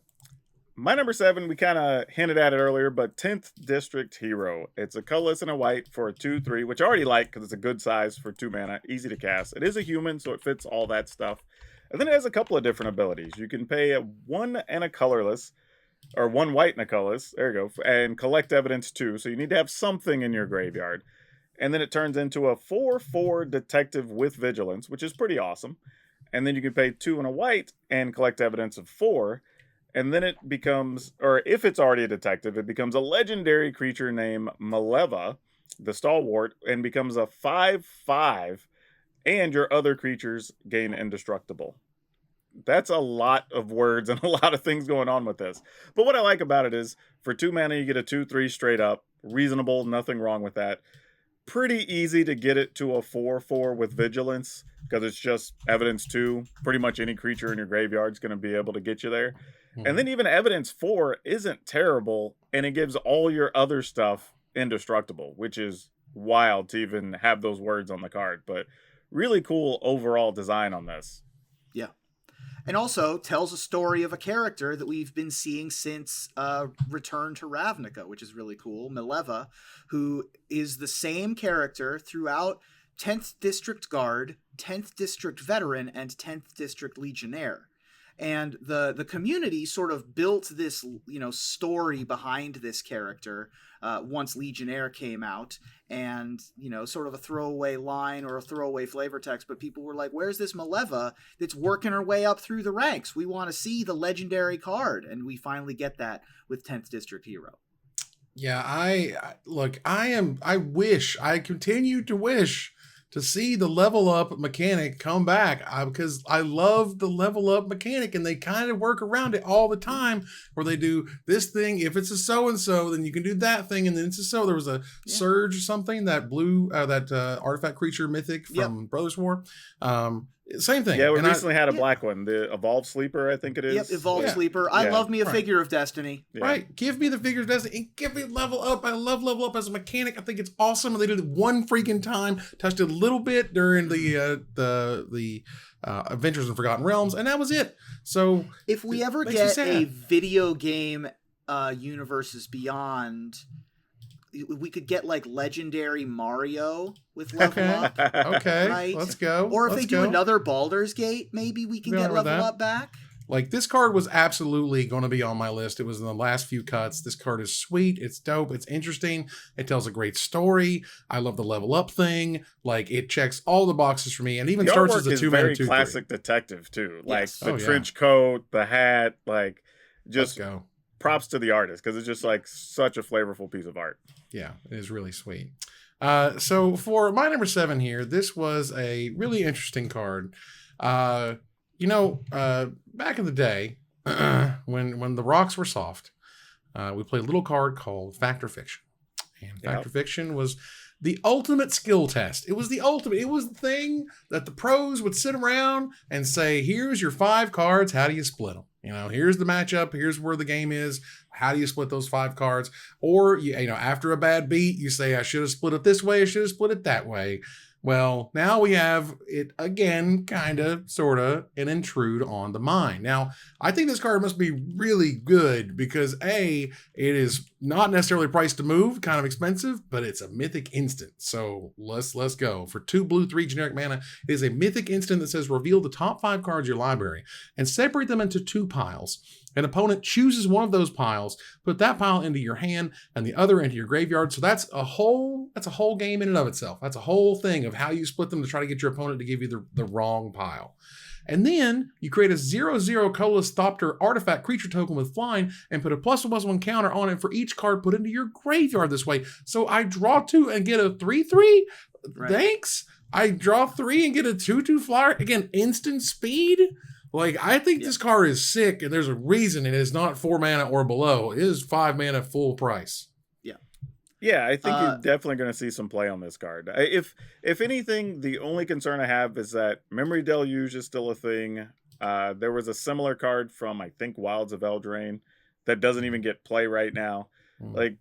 B: My number 7, we kind of hinted at it earlier, but 10th District Hero. It's a colorless and a white for a 2/3, which I already like because it's a good size for 2 mana, easy to cast. It is a human, so it fits all that stuff. And then it has a couple of different abilities. You can pay a 1 and a colorless, or 1 white and a colorless, there you go, and collect evidence 2. So you need to have something in your graveyard. And then it turns into a 4/4 detective with vigilance, which is pretty awesome. And then you can pay 2 and a white and collect evidence of 4. And then it becomes, or if it's already a detective, it becomes a legendary creature named Maleva, the Stalwart, and becomes a 5/5, and your other creatures gain indestructible. That's a lot of words and a lot of things going on with this. But what I like about it is, for 2 mana, you get a 2/3 straight up. Reasonable, nothing wrong with that. Pretty easy to get it to a 4/4 with vigilance, because it's just evidence 2. Pretty much any creature in your graveyard is going to be able to get you there. And then even evidence 4 isn't terrible, and it gives all your other stuff indestructible, which is wild to even have those words on the card. But really cool overall design on this.
C: Yeah. And also tells a story of a character that we've been seeing since Return to Ravnica, which is really cool. Mileva, who is the same character throughout 10th District Guard, 10th District Veteran, and 10th District Legionnaire. And the community sort of built this, story behind this character once Legionnaire came out, and, sort of a throwaway line or a throwaway flavor text. But people were like, where's this Maleva that's working her way up through the ranks? We want to see the legendary card. And we finally get that with 10th District Hero.
A: Yeah, I continue to wish to see the level up mechanic come back, because I love the level up mechanic, and they kind of work around it all the time, where they do this thing. If it's a so-and-so, then you can do that thing. And then it's a so. There was a Surge or something, that blue, that artifact creature mythic from Brothers War. Same thing.
B: Yeah, we recently had a black one, the Evolved Sleeper, I think it is.
C: Yep, Evolved Sleeper. I love me a figure of Destiny.
A: Yeah. Right. Give me the figure of Destiny and give me level up. I love level up as a mechanic. I think it's awesome. And they did it one freaking time. Touched it a little bit during the Adventures in Forgotten Realms, and that was it. So
C: if we ever get a video game Universes Beyond, we could get like legendary Mario with level up.
A: Okay,
C: right?
A: Let's go.
C: Or if they do another Baldur's Gate, maybe we can get level up back.
A: Like, this card was absolutely going to be on my list. It was in the last few cuts. This card is sweet. It's dope. It's interesting. It tells a great story. I love the level up thing. Like, it checks all the boxes for me, and even starts as a 2-mana 2/3.
B: Very classic detective too. Like the trench coat, the hat. Like, just props to the artist, because it's just like such a flavorful piece of art.
A: Yeah, it is really sweet. So for my number 7 here, this was a really interesting card. Back in the day, when the rocks were soft, we played a little card called Fact or Fiction. And Fact or Fiction was the ultimate skill test. It was the ultimate. It was the thing that the pros would sit around and say, here's your 5 cards. How do you split them? Here's the matchup. Here's where the game is. How do you split those 5 cards? Or, after a bad beat, you say, I should have split it this way. I should have split it that way. Well, now we have it again, kind of, sort of, an intrude on the mind. Now, I think this card must be really good because, A, it is not necessarily priced to move, kind of expensive, but it's a mythic instant. So let's go. For 2 blue, 3 generic mana, it is a mythic instant that says reveal the top 5 cards of your library and separate them into 2 piles. An opponent chooses one of those piles, put that pile into your hand and the other into your graveyard. So that's a whole game in and of itself. That's a whole thing of how you split them to try to get your opponent to give you the wrong pile. And then you create a 0/0 colorless Thopter artifact creature token with flying and put a +1/+1 counter on it for each card put into your graveyard this way. So I draw 2 and get a 3/3. Right. Thanks. I draw 3 and get a 2/2 flyer. Again, instant speed. Like, I think this card is sick, and there's a reason it is not 4 mana or below. It is 5 mana full price.
B: Yeah, I think you're definitely going to see some play on this card. If anything, the only concern I have is that Memory Deluge is still a thing. There was a similar card from, I think, Wilds of Eldraine that doesn't even get play right now. Like,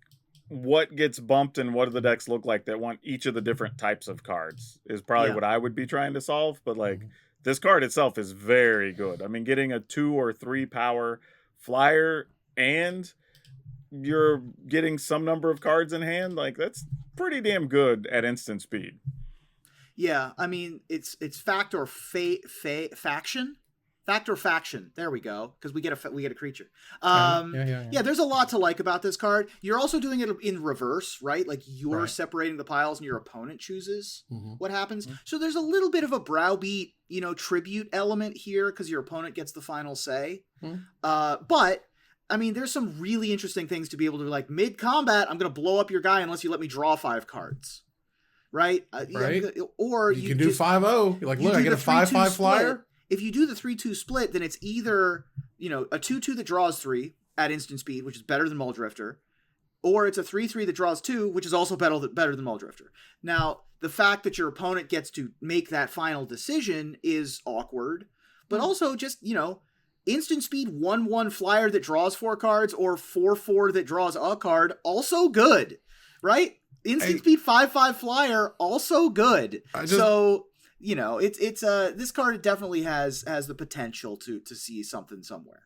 B: what gets bumped and what do the decks look like that want each of the different types of cards is probably what I would be trying to solve. But, like, this card itself is very good. I mean, getting a 2 or 3 power flyer and you're getting some number of cards in hand, like that's pretty damn good at instant speed.
C: Yeah, I mean, it's factor faction. Factor faction. There we go. Because we get a creature. Yeah. There's a lot to like about this card. You're also doing it in reverse, right? Like you're separating the piles, and your opponent chooses what happens. So there's a little bit of a browbeat, tribute element here because your opponent gets the final say. But I mean, there's some really interesting things to be able to like mid combat. I'm going to blow up your guy unless you let me draw 5 cards. Right?
A: Right.
C: Or
A: you can do 5-0. You're like, look, I get a 5/5 flyer.
C: If you do the 3/2 split, then it's either, a 2/2 that draws 3 at instant speed, which is better than Muldrifter, or it's a 3/3 that draws 2, which is also better than Muldrifter. Now, the fact that your opponent gets to make that final decision is awkward, but also just, instant speed 1/1 flyer that draws 4 cards or 4/4 that draws a card, also good, right? Instant speed 5/5 flyer, also good. This card definitely has the potential to see something somewhere.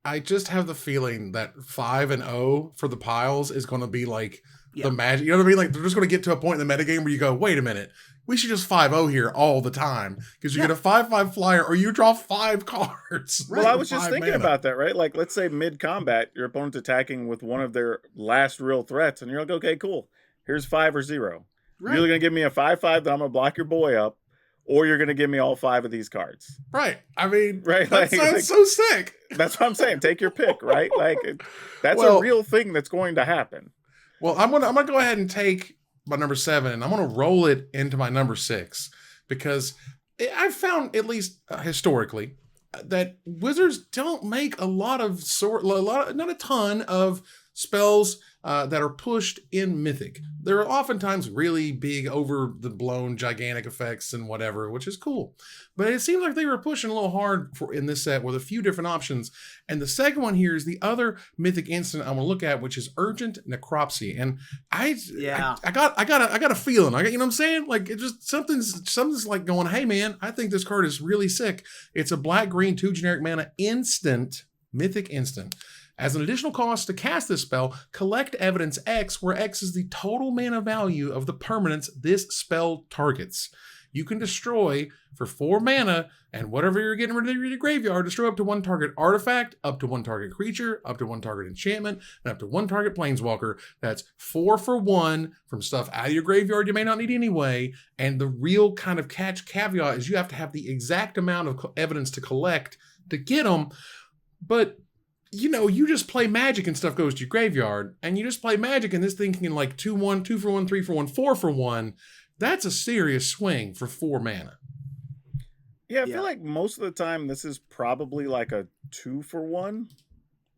A: I just have the feeling that 5-0 for the piles is going to be like the magic. You know what I mean? Like they're just going to get to a point in the metagame where you go, wait a minute, we should just 5-0 here all the time because you get a 5/5 flyer or you draw 5 cards.
B: Well, I was just thinking about that, right? Like let's say mid combat, your opponent's attacking with one of their last real threats, and you're like, okay, cool. Here's 5 or 0. Right. You're either going to give me a 5/5 that I'm going to block your boy up, or you're going to give me all 5 of these cards.
A: Right. I mean,
B: right?
A: That sounds so sick.
B: That's what I'm saying. Take your pick, right? Like that's a real thing that's going to happen.
A: Well, I'm gonna go ahead and take my number 7 and I'm going to roll it into my number 6 because I've found, at least historically, that wizards don't make not a ton of spells that are pushed in Mythic. There are oftentimes really big, over the blown, gigantic effects and whatever, which is cool. But it seems like they were pushing a little hard in this set with a few different options. And the second one here is the other Mythic instant I want to look at, which is Urgent Necropsy. And I got a feeling. You know what I'm saying? Like it just something's like going, hey man, I think this card is really sick. It's a black-green 2 generic mana instant, Mythic instant. As an additional cost to cast this spell, collect evidence X, where X is the total mana value of the permanents this spell targets. You can destroy for 4 mana, and whatever you're getting rid of your graveyard, destroy up to 1 target artifact, up to 1 target creature, up to 1 target enchantment, and up to 1 target planeswalker. That's 4 for 1 from stuff out of your graveyard you may not need anyway. And the real kind of caveat is you have to have the exact amount of evidence to collect to get them. But you just play Magic and stuff goes to your graveyard, and you just play Magic and this thing can like 2/1, 2 for 1, 3 for 1, 4 for 1. That's a serious swing for 4 mana.
B: Yeah, I feel like most of the time this is probably like a 2 for 1.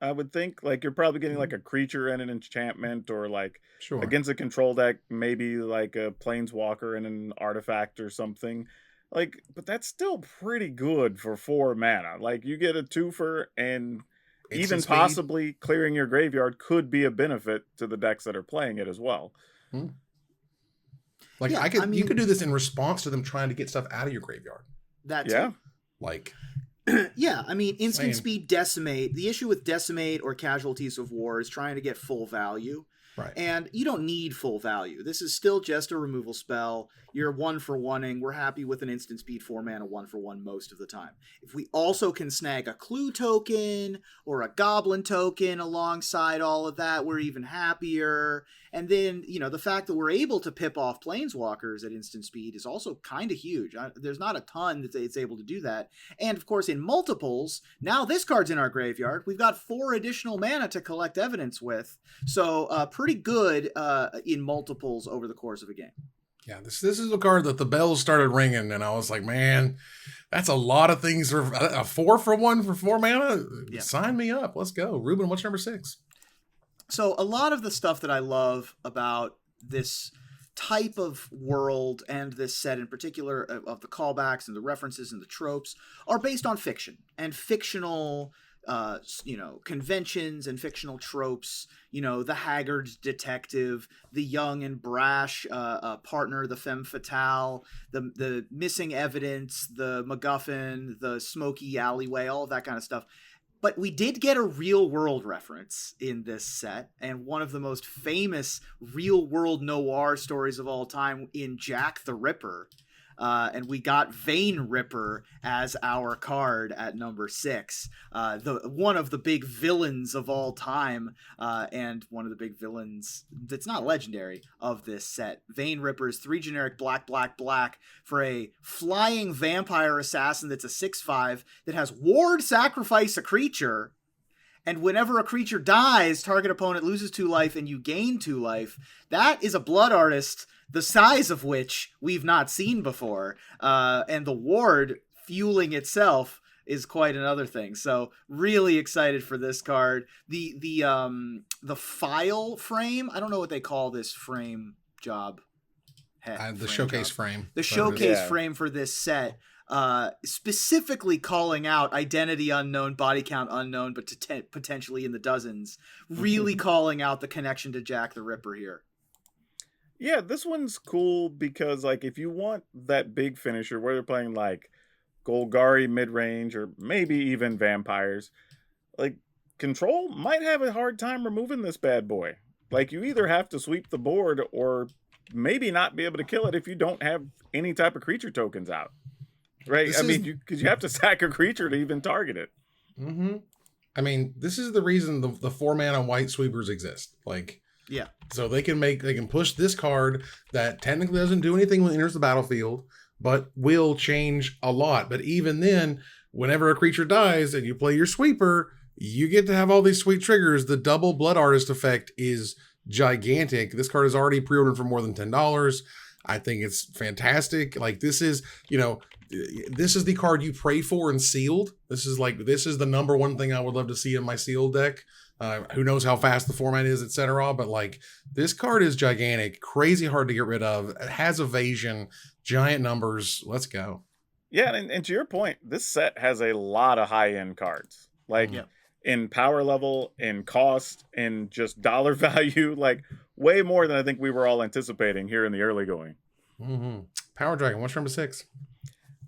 B: I would think like you're probably getting like a creature and an enchantment, or like against a control deck, maybe like a planeswalker and an artifact or something. Like, but that's still pretty good for 4 mana. Like you get a 2-for and even possibly clearing your graveyard could be a benefit to the decks that are playing it as well.
A: Like you could do this in response to them trying to get stuff out of your graveyard. Like
C: yeah, I mean, instant speed Decimate. The issue with Decimate or Casualties of War is trying to get full value.
A: Right.
C: And you don't need full value. This is still just a removal spell. You're 1-for-1ing. We're happy with an instant speed 4 mana 1-for-1 most of the time. If we also can snag a clue token or a goblin token alongside all of that, we're even happier. And then, the fact that we're able to pip off planeswalkers at instant speed is also kind of huge. There's not a ton that it's able to do that. And of course, in multiples, now this card's in our graveyard. We've got 4 additional mana to collect evidence with. So pretty good in multiples over the course of a game.
A: Yeah, this is a card that the bells started ringing, and I was like, man, that's a lot of things for a 4 for 1 for 4 mana. Yeah. Sign me up. Let's go. Ruben, what's number 6?
C: So a lot of the stuff that I love about this type of world and this set in particular of the callbacks and the references and the tropes are based on fiction and fictional conventions and fictional tropes. The haggard detective, the young and brash partner, the femme fatale, the missing evidence, the MacGuffin, the smoky alleyway, all of that kind of stuff. But we did get a real world reference in this set, and one of the most famous real world noir stories of all time in Jack the Ripper. And we got Vein Ripper as our card at number 6. One of the big villains of all time, and one of the big villains that's not legendary of this set. Vein Ripper is 3 generic black, black, black for a flying vampire assassin that's a 6/5 that has ward sacrifice a creature. And whenever a creature dies, target opponent loses 2 life and you gain 2 life. That is a blood artist, the size of which we've not seen before. And the ward fueling itself is quite another thing. So really excited for this card. The file frame, I don't know what they call this frame job.
A: The showcase frame.
C: The showcase frame for this set. Specifically calling out identity unknown, body count unknown, but potentially in the dozens. Really calling out the connection to Jack the Ripper here.
B: Yeah, this one's cool because, like, if you want that big finisher where they're playing, like, Golgari mid-range or maybe even vampires, like, Control might have a hard time removing this bad boy. Like, you either have to sweep the board or maybe not be able to kill it if you don't have any type of creature tokens out. Right? Because you have to sack a creature to even target it.
A: Mm-hmm. I mean, this is the reason the 4-mana white sweepers exist. Like,
C: yeah.
A: So they can push this card that technically doesn't do anything when it enters the battlefield, but will change a lot. But even then, whenever a creature dies and you play your sweeper, you get to have all these sweet triggers. The double blood artist effect is gigantic. This card is already pre-ordered for more than $10. I think it's fantastic. Like, this is the card you pray for in sealed. This is the number one thing I would love to see in my sealed deck. Who knows how fast the format is, etc. But like, this card is gigantic, crazy hard to get rid of. It has evasion, giant numbers. Let's go.
B: Yeah, and to your point, this set has a lot of high-end cards. Like, in power level, in cost, in just dollar value, like way more than I think we were all anticipating here in the early going.
A: Mm-hmm. Power Dragon, what's number 6?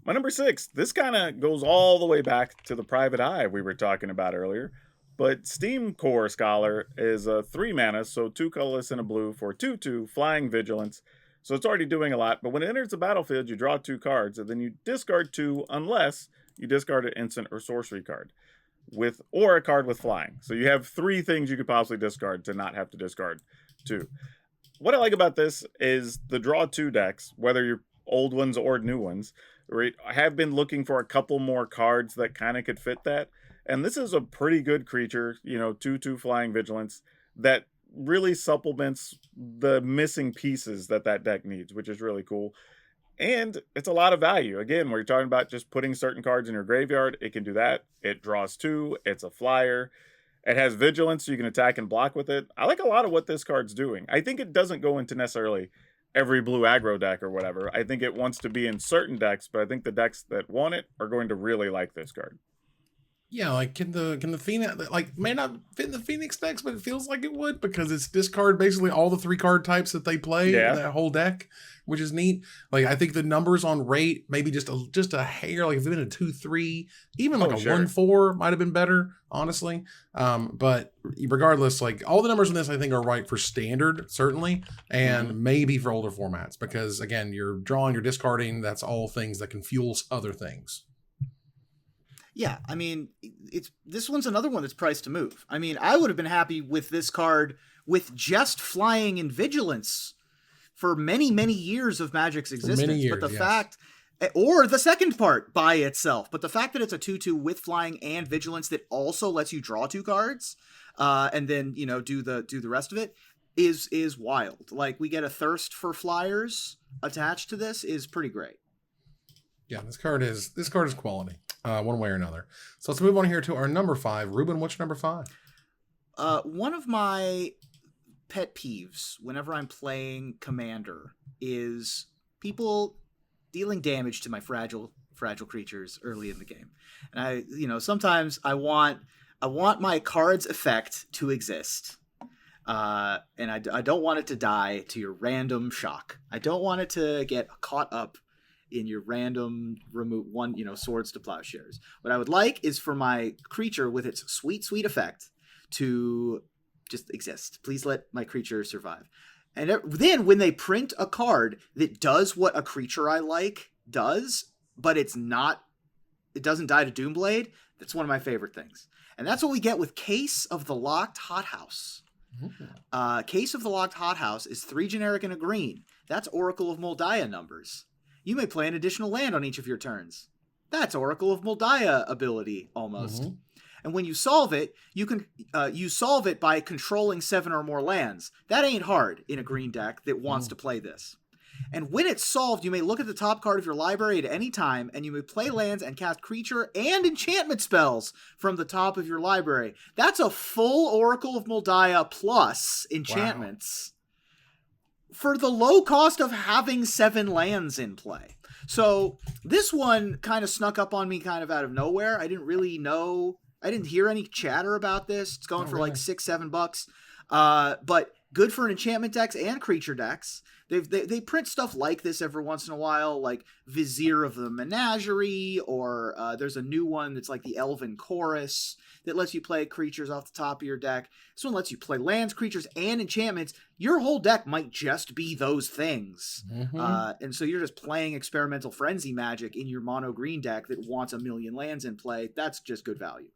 B: My number 6, this kind of goes all the way back to the Private Eye we were talking about earlier. But Steam Core Scholar is a 3 mana, so 2 colorless and a blue for 2/2 flying vigilance. So it's already doing a lot. But when it enters the battlefield, you draw 2 cards, and then you discard 2 unless you discard an instant or sorcery card or a card with flying. So you have 3 things you could possibly discard to not have to discard 2. What I like about this is the draw 2 decks, whether you're old ones or new ones, right, have been looking for a couple more cards that kind of could fit that. And this is a pretty good creature, 2/2 flying vigilance that really supplements the missing pieces that deck needs, which is really cool. And it's a lot of value. Again, where you're talking about just putting certain cards in your graveyard, it can do that. It draws 2. It's a flyer. It has vigilance, so you can attack and block with it. I like a lot of what this card's doing. I think it doesn't go into necessarily every blue aggro deck or whatever. I think it wants to be in certain decks, but I think the decks that want it are going to really like this card.
A: Yeah, like can the Phoenix may not fit in the Phoenix decks, but it feels like it would because it's discard basically all the 3 card types that they play in that whole deck, which is neat. Like, I think the numbers on rate maybe just a hair, like if it's been a 2/3, even like a 1/4 might have been better, honestly. But regardless, like all the numbers on this I think are right for standard, certainly, and maybe for older formats because again, you're drawing, you're discarding. That's all things that can fuel other things.
C: Yeah, I mean, this one's another one that's priced to move. I mean, I would have been happy with this card with just flying and vigilance for many, many years of Magic's existence. But the fact, or the second part by itself, but the fact that it's a 2/2 with flying and vigilance that also lets you draw 2 cards, and then do the rest of it is wild. Like, we get a thirst for flyers attached to this is pretty great.
A: Yeah, this card is quality. One way or another. So let's move on here to our number 5. Ruben, what's number 5?
C: One of my pet peeves whenever I'm playing Commander is people dealing damage to my fragile creatures early in the game. And sometimes I want I want my card's effect to exist. And I don't want it to die to your random shock. I don't want it to get caught up in your random remove one, swords to plowshares. What I would like is for my creature with its sweet, sweet effect to just exist. Please let my creature survive. And then when they print a card that does what a creature I like does, but it doesn't die to Doomblade, that's one of my favorite things. And that's what we get with Case of the Locked Hothouse. Case of the Locked Hothouse is 3 generic and a green. That's Oracle of Moldiah numbers. You may play an additional land on each of your turns. That's Oracle of Moldiah ability, almost. Mm-hmm. And when you solve it, you solve it by controlling 7 or more lands. That ain't hard in a green deck that wants to play this. And when it's solved, you may look at the top card of your library at any time, and you may play lands and cast creature and enchantment spells from the top of your library. That's a full Oracle of Moldiah plus enchantments for the low cost of having 7 lands in play. So this one kind of snuck up on me kind of out of nowhere. I didn't really know. I didn't hear any chatter about this. It's going for like $6-7. But good for enchantment decks and creature decks. They print stuff like this every once in a while, like Vizier of the Menagerie, or there's a new one that's like the Elven Chorus that lets you play creatures off the top of your deck. This one lets you play lands, creatures, and enchantments. Your whole deck might just be those things. Mm-hmm. And so you're just playing Experimental Frenzy Magic in your mono green deck that wants 1 million lands in play. That's just good value.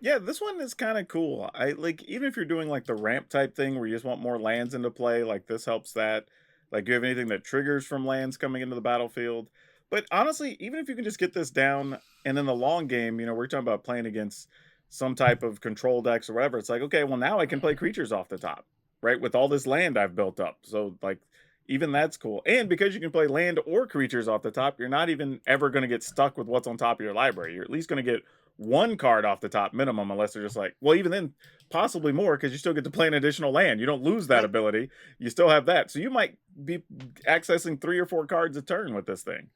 B: Yeah, this one is kind of cool. I like, even if you're doing like the ramp type thing where you just want more lands into play, like this helps that. Like, you have anything that triggers from lands coming into the battlefield. But honestly, even if you can just get this down, and in the long game, we're talking about playing against some type of control decks or whatever. It's like, okay, well, now I can play creatures off the top, right? With all this land I've built up. So like, even that's cool. And because you can play land or creatures off the top, you're not even ever going to get stuck with what's on top of your library. You're at least going to get 1 card off the top minimum, unless they're just like, well, even then possibly more, because you still get to play an additional land. You don't lose that ability. You still have that. So you might be accessing 3 or 4 cards a turn with this thing.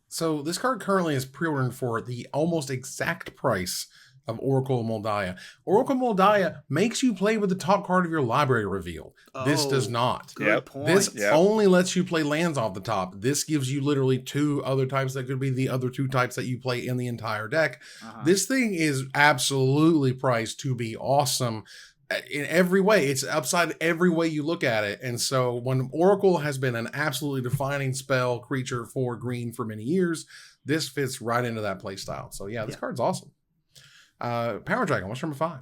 A: So this card currently is pre-ordered for the almost exact price of Oracle of Moldiah. Oracle of Moldiah makes you play with the top card of your library reveal. This does not.
C: Good point.
A: This only lets you play lands off the top. This gives you literally 2 other types that could be the other 2 types that you play in the entire deck. This thing is absolutely priced to be awesome in every way. It's upside every way you look at it. And so when Oracle has been an absolutely defining spell creature for green for many years, this fits right into that play style. So yeah, this card's awesome. Power Dragon, what's number 5?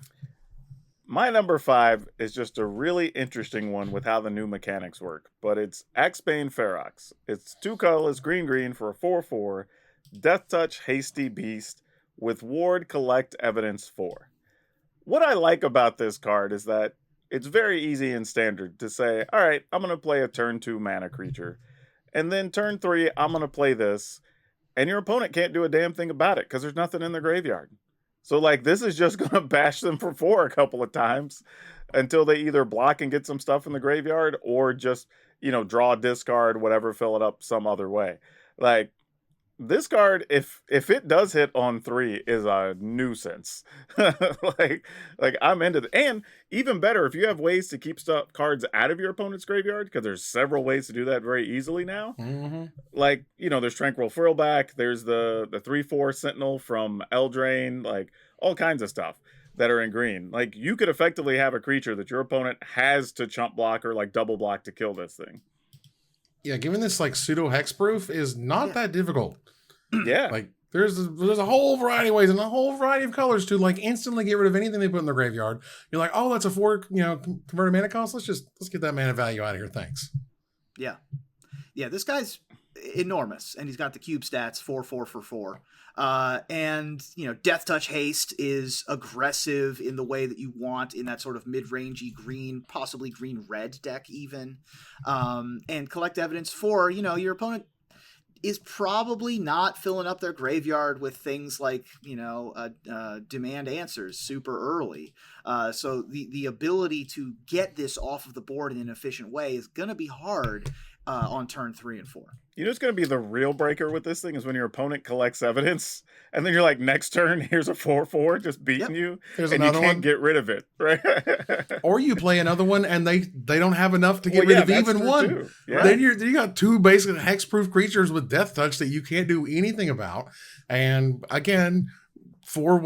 B: My number 5 is just a really interesting one with how the new mechanics work, but it's Axebane Ferox. It's 2 colorless, green for a 4/4, Death Touch Hasty Beast with Ward Collect Evidence 4. What I like about this card is that it's very easy and standard to say, all right, I'm going to play a turn 2 mana creature, and then turn 3, I'm going to play this, and your opponent can't do a damn thing about it because there's nothing in the graveyard. So, like, this is just going to bash them for 4 a couple of times until they either block and get some stuff in the graveyard or just, draw, discard, whatever, fill it up some other way. Like, this card, if it does hit on 3, is a nuisance. like I'm into it. And even better, if you have ways to keep cards out of your opponent's graveyard, because there's several ways to do that very easily now. Mm-hmm. Like, there's Tranquil Frillback, there's the 3/4 Sentinel from Eldraine, like all kinds of stuff that are in green. Like, you could effectively have a creature that your opponent has to chump block or like double block to kill this thing.
A: Yeah, giving this like pseudo hexproof is not that difficult.
B: Yeah,
A: like there's a whole variety of ways and a whole variety of colors to like instantly get rid of anything they put in their graveyard. You're like, oh, that's a 4, converted mana cost. Let's get that mana value out of here. Thanks.
C: Yeah, this guy's enormous, and he's got the cube stats 4/4 for 4. And Death Touch Haste is aggressive in the way that you want in that sort of mid-rangey green, possibly green-red deck even. And Collect Evidence 4, your opponent is probably not filling up their graveyard with things like, demand answers super early. So the ability to get this off of the board in an efficient way is going to be hard on turn 3 and 4.
B: You know what's going to be the real breaker with this thing is when your opponent collects evidence, and then you're like, next turn, here's a 4/4 just beating you,
A: There's
B: and you
A: another
B: can't
A: one.
B: get rid of it, right?
A: Or you play another one and they don't have enough to get rid of
B: that's
A: even
B: true,
A: one.
B: too. Yeah.
A: Then you got 2 basic hexproof creatures with death touch that you can't do anything about. And again, 4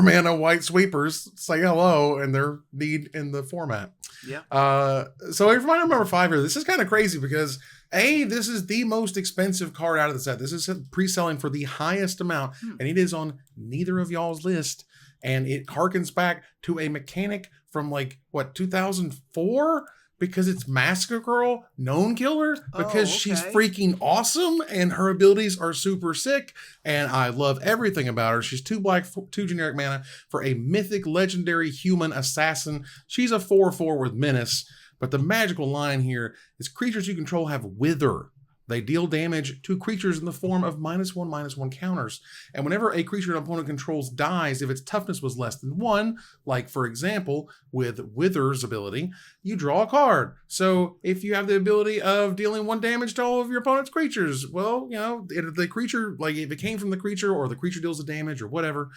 A: mana white sweepers say hello and their need in the format.
C: Yeah.
A: So for my number 5 here, this is kind of crazy because this is the most expensive card out of the set. This is pre-selling for the highest amount, and it is on neither of y'all's list. And it harkens back to a mechanic from 2004, because it's Massacre Girl, Known Killer, because she's freaking awesome and her abilities are super sick, and I love everything about her. She's 2 black, 2 generic mana for a mythic legendary human assassin. She's a 4/4 with menace, but the magical line here is creatures you control have Wither. They deal damage to creatures in the form of -1/-1 counters. And whenever a creature an opponent controls dies, if its toughness was less than 1, like for example, with Wither's ability, you draw a card. So if you have the ability of dealing 1 damage to all of your opponent's creatures, well, if the creature, if it came from the creature or the creature deals the damage or whatever,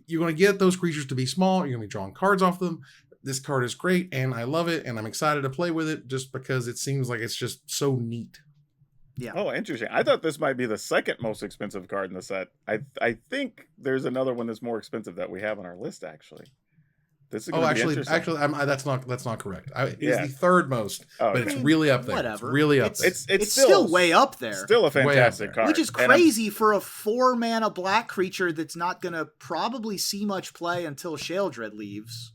A: you're going to get those creatures to be small. You're going to be drawing cards off them. This card is great and I love it and I'm excited to play with it just because it seems like it's just so neat.
C: Yeah.
B: Oh, interesting. I thought this might be the second most expensive card in the set. I think there's another one that's more expensive that we have on our list, actually. This is
A: actually, that's not correct. It's the third most, but it's really up there.
C: Whatever.
A: It's really up there.
B: It's
C: still way up there.
B: Still a fantastic card.
C: Which is crazy for a 4 mana black creature that's not going to probably see much play until Sheldred leaves.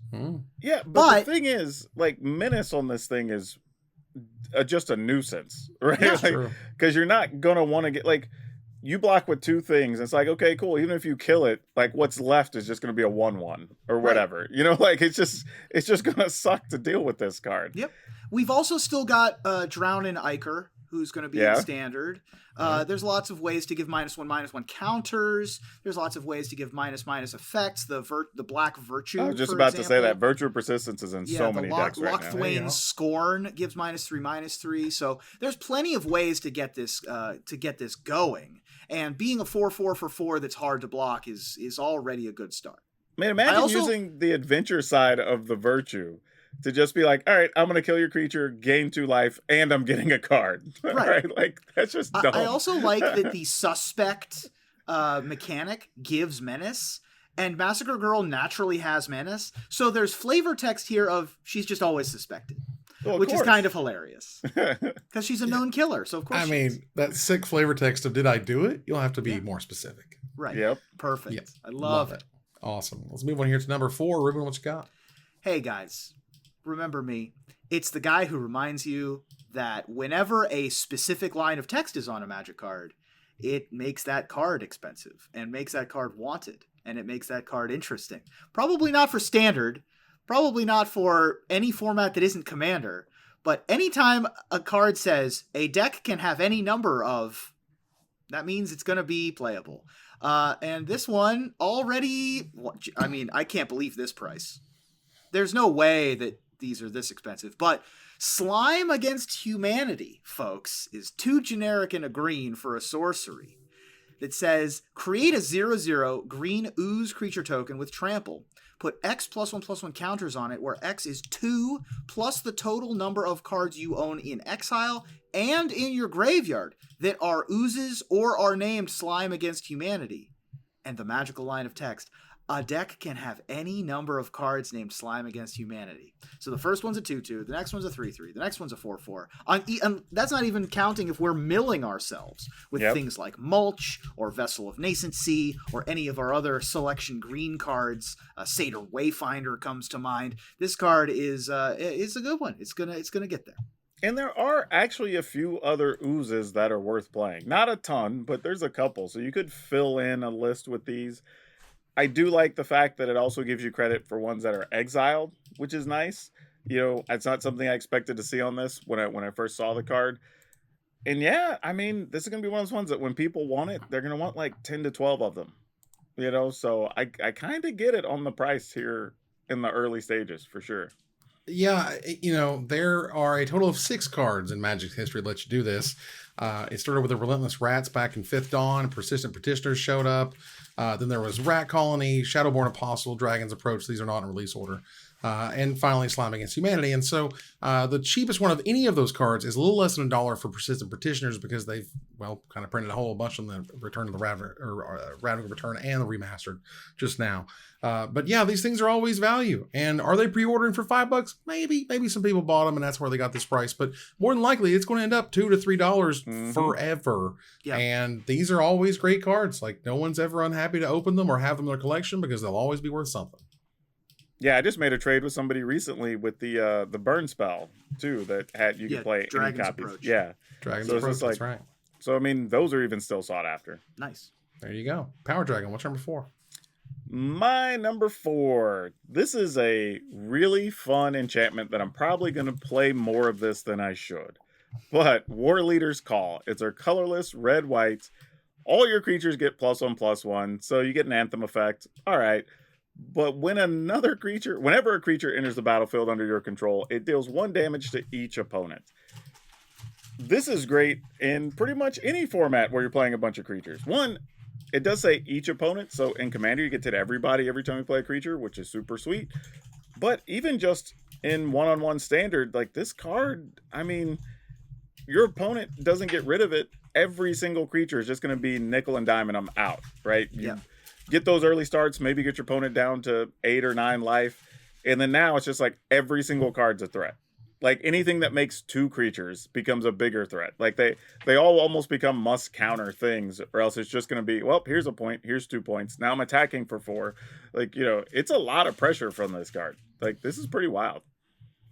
B: Yeah, but the thing is, Menace on this thing is just a nuisance, right?
C: Yeah,
B: because you're not gonna want to get you block with 2 things. It's okay, cool. Even if you kill it, what's left is just gonna be a 1/1 or whatever. Right. It's just gonna suck to deal with this card.
C: Yep. We've also still got Drownin' Iker, who's going to be in standard. There's lots of ways to give -1/-1 counters. There's lots of ways to give -/ effects. The black virtue.
B: I was just about to say that virtue persistence is in so many decks right now.
C: Locthwain Scorn gives -3/-3. So there's plenty of ways to get this going. And being a 4/4 for 4 that's hard to block is already a good start.
B: Man, imagine using the adventure side of the virtue to just be all right, I'm going to kill your creature, gain 2 life, and I'm getting a card. Right? That's just dumb.
C: I also like that the suspect mechanic gives menace, and Massacre Girl naturally has menace. So there's flavor text here of she's just always suspected. Well, which is kind of hilarious. Because she's a known killer, so of course
A: that sick flavor text of did I do it? You'll have to be more specific.
C: Right.
B: Yep.
C: Perfect.
A: Yep.
C: I love it.
A: Awesome. Let's move on here to number 4. Ruben, what you got?
C: Hey, guys. Remember me. It's the guy who reminds you that whenever a specific line of text is on a Magic card, it makes that card expensive and makes that card wanted, and it makes that card interesting. Probably not for Standard, probably not for any format that isn't Commander, but anytime a card says a deck can have any number of, that means it's going to be playable. And this one already, I can't believe this price. There's no way that these are this expensive, but Slime Against Humanity, folks, is 2 generic and a green for a sorcery that says create a 0/0 green ooze creature token with trample. Put X +1/+1 counters on it, where X is 2 plus the total number of cards you own in exile and in your graveyard that are oozes or are named Slime Against Humanity. And the magical line of text, a deck can have any number of cards named Slime Against Humanity. So the first one's a 2/2, the next one's a 3/3, the next one's a 4/4. And that's not even counting if we're milling ourselves with things like Mulch or Vessel of Nascency or any of our other selection green cards. Satyr Wayfinder comes to mind. This card is a good one. It's gonna get there.
B: And there are actually a few other oozes that are worth playing. Not a ton, but there's a couple. So you could fill in a list with these. I do like the fact that it also gives you credit for ones that are exiled, which is nice. It's not something I expected to see on this when I first saw the card. And this is going to be one of those ones that when people want it, they're going to want 10 to 12 of them. So I kind of get it on the price here in the early stages for sure.
A: Yeah, there are a total of 6 cards in Magic's history that let you do this. It started with the Relentless Rats back in 5th Dawn. Persistent Petitioners showed up. Then there was Rat Colony, Shadowborn Apostle, Dragon's Approach. These are not in release order. And finally, Slime Against Humanity. And so the cheapest one of any of those cards is a little less than $1 for Persistent Petitioners because they've, kind of printed a whole bunch on the Return of the Ravnica Return and the Remastered just now. But yeah, these things are always value. And are they pre-ordering for $5? Maybe some people bought them and that's where they got this price. But more than likely, it's going to end up $2 to $3 forever. Yeah. And these are always great cards. Like no one's ever unhappy to open them or have them in their collection because they'll always be worth something.
B: Yeah, I just made a trade with somebody recently with the burn spell too that you could play
C: Dragon's
B: any copies.
C: Approach.
B: Yeah,
A: Dragon's Approach. That's right.
B: So I mean, those are even still sought after.
C: Nice.
A: There you go. Power Dragon. What's number 4?
B: My number 4. This is a really fun enchantment that I'm probably going to play more of this than I should. But War Leader's Call. It's our colorless red-white. All your creatures get +1/+1, so you get an anthem effect. All right. But whenever a creature enters the battlefield under your control, it deals 1 damage to each opponent. This is great in pretty much any format where you're playing a bunch of creatures. One, it does say each opponent, so in Commander you get to hit everybody every time you play a creature, which is super sweet. But even just in one-on-one Standard, like this card, I mean, your opponent doesn't get rid of it. Every single creature is just going to be nickel and dime and I'm out, right?
C: Yeah.
B: Get those early starts, maybe get your opponent down to 8 or 9 life. And then now it's just like every single card's a threat. Like anything that makes 2 creatures becomes a bigger threat. Like they all almost become must counter things, or else it's just going to be, well, here's a point, here's 2 points. Now I'm attacking for 4. Like, it's a lot of pressure from this card. Like this is pretty wild.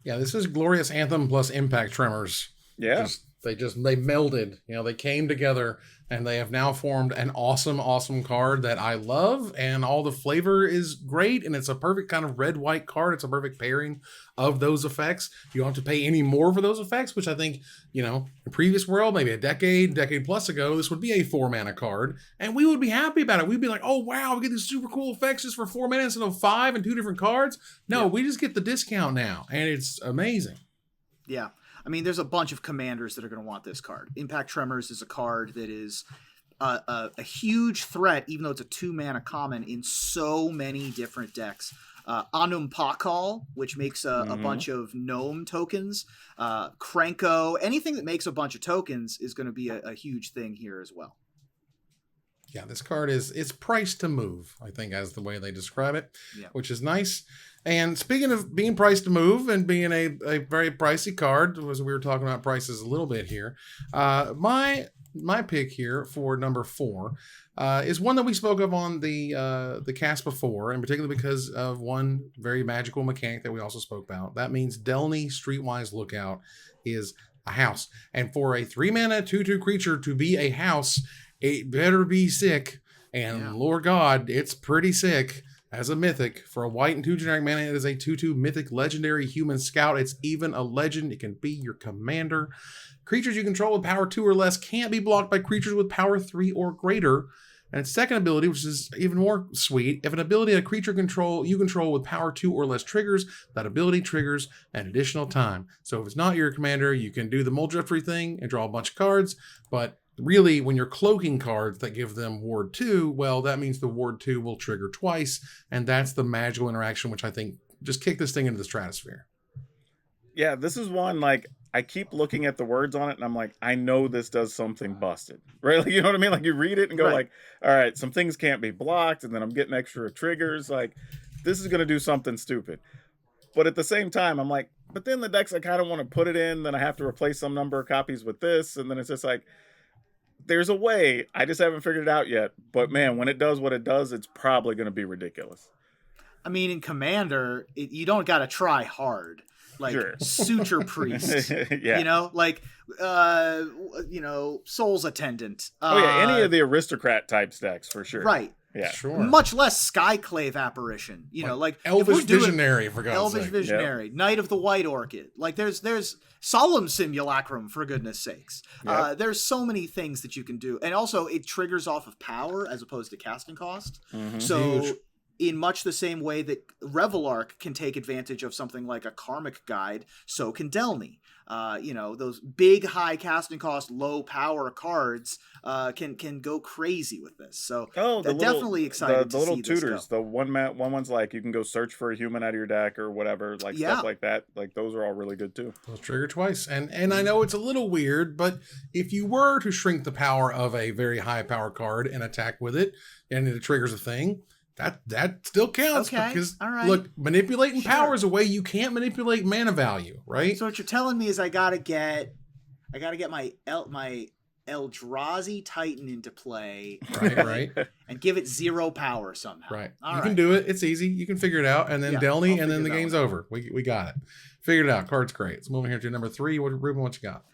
A: Yeah, this is Glorious Anthem plus Impact Tremors.
B: Yeah.
A: They melded, they came together and they have now formed an awesome card that I love, and all the flavor is great, and it's a perfect kind of red-white card. It's a perfect pairing of those effects. You don't have to pay any more for those effects, which I think, in previous world, maybe a decade plus ago, this would be a 4-mana card, and we would be happy about it. We'd be like, oh wow, we get these super cool effects just for 4 mana instead of 5 and 2 different cards. No, we just get the discount now, and it's amazing.
C: Yeah. I mean, there's a bunch of commanders that are going to want this card. Impact Tremors is a card that is a huge threat, even though it's a 2-mana common in so many different decks. Anum Pakal, which makes a bunch of gnome tokens. Krenko, anything that makes a bunch of tokens is going to be a huge thing here as well.
A: Yeah, this card it's priced to move, I think, as the way they describe it, which is nice. And speaking of being priced to move and being a very pricey card, as we were talking about prices a little bit here, my pick here for number 4 is one that we spoke of on the cast before, and particularly because of one very magical mechanic that we also spoke about. That means Delny Streetwise Lookout is a house. And for a 3-mana 2/2 creature to be a house, it better be sick. And Lord God, it's pretty sick. As a mythic, for a white and 2 generic mana, it is a 2/2 mythic legendary human scout. It's even a legend. It can be your commander. Creatures you control with power 2 or less can't be blocked by creatures with power 3 or greater. And its second ability, which is even more sweet, if an ability a creature you control with power 2 or less triggers, that ability triggers an additional time. So if it's not your commander, you can do the Muldriftery thing and draw a bunch of cards, but really, when you're cloaking cards that give them Ward 2, well, that means the Ward 2 will trigger twice, and that's the magical interaction, which I think just kicked this thing into the stratosphere.
B: Yeah, this is one, like, I keep looking at the words on it, and I'm like, I know this does something busted, right? Like, you know what I mean? Like, you read it and go like, all right, some things can't be blocked, and then I'm getting extra triggers. Like, this is going to do something stupid. But at the same time, I'm like, but then the decks I kind of want to put it in, then I have to replace some number of copies with this, and then it's just like, there's a way. I just haven't figured it out yet. But man, when it does what it does, it's probably going to be ridiculous.
C: I mean, in Commander, you don't got to try hard. Like Suture Priest, Soul's Attendant.
B: Any of the aristocrat type decks for sure.
C: Right.
B: Yeah,
C: sure. Much less Skyclave Apparition. Like
A: Elvish Visionary, for God's sake.
C: Elvish Visionary, Knight of the White Orchid. Like there's Solemn Simulacrum, for goodness sakes. Yep. There's so many things that you can do, and also it triggers off of power as opposed to casting cost. Mm-hmm. So. Huge. in much the same way that Revelark can take advantage of something like a Karmic Guide, so can Delny. Those big, high casting cost, low power cards can go crazy with this. So definitely excited
B: the
C: to
B: little
C: see
B: tutors.
C: this go.
B: The one's like you can go search for a human out of your deck or whatever, like stuff like that. Like those are all really good too.
A: Those trigger twice, and I know it's a little weird, but if you were to shrink the power of a very high power card and attack with it, and it triggers a thing. That still counts because look, manipulating power is a way you can't manipulate mana value, right?
C: So what you're telling me is I gotta get my Eldrazi Titan into play,
A: right,
C: and give it 0 power somehow.
A: Right, you can do it. It's easy. You can figure it out, and then Delny, and then the game's over. We got it. Figured it out. Card's great. Let's move here to number 3. Ruben, what you got?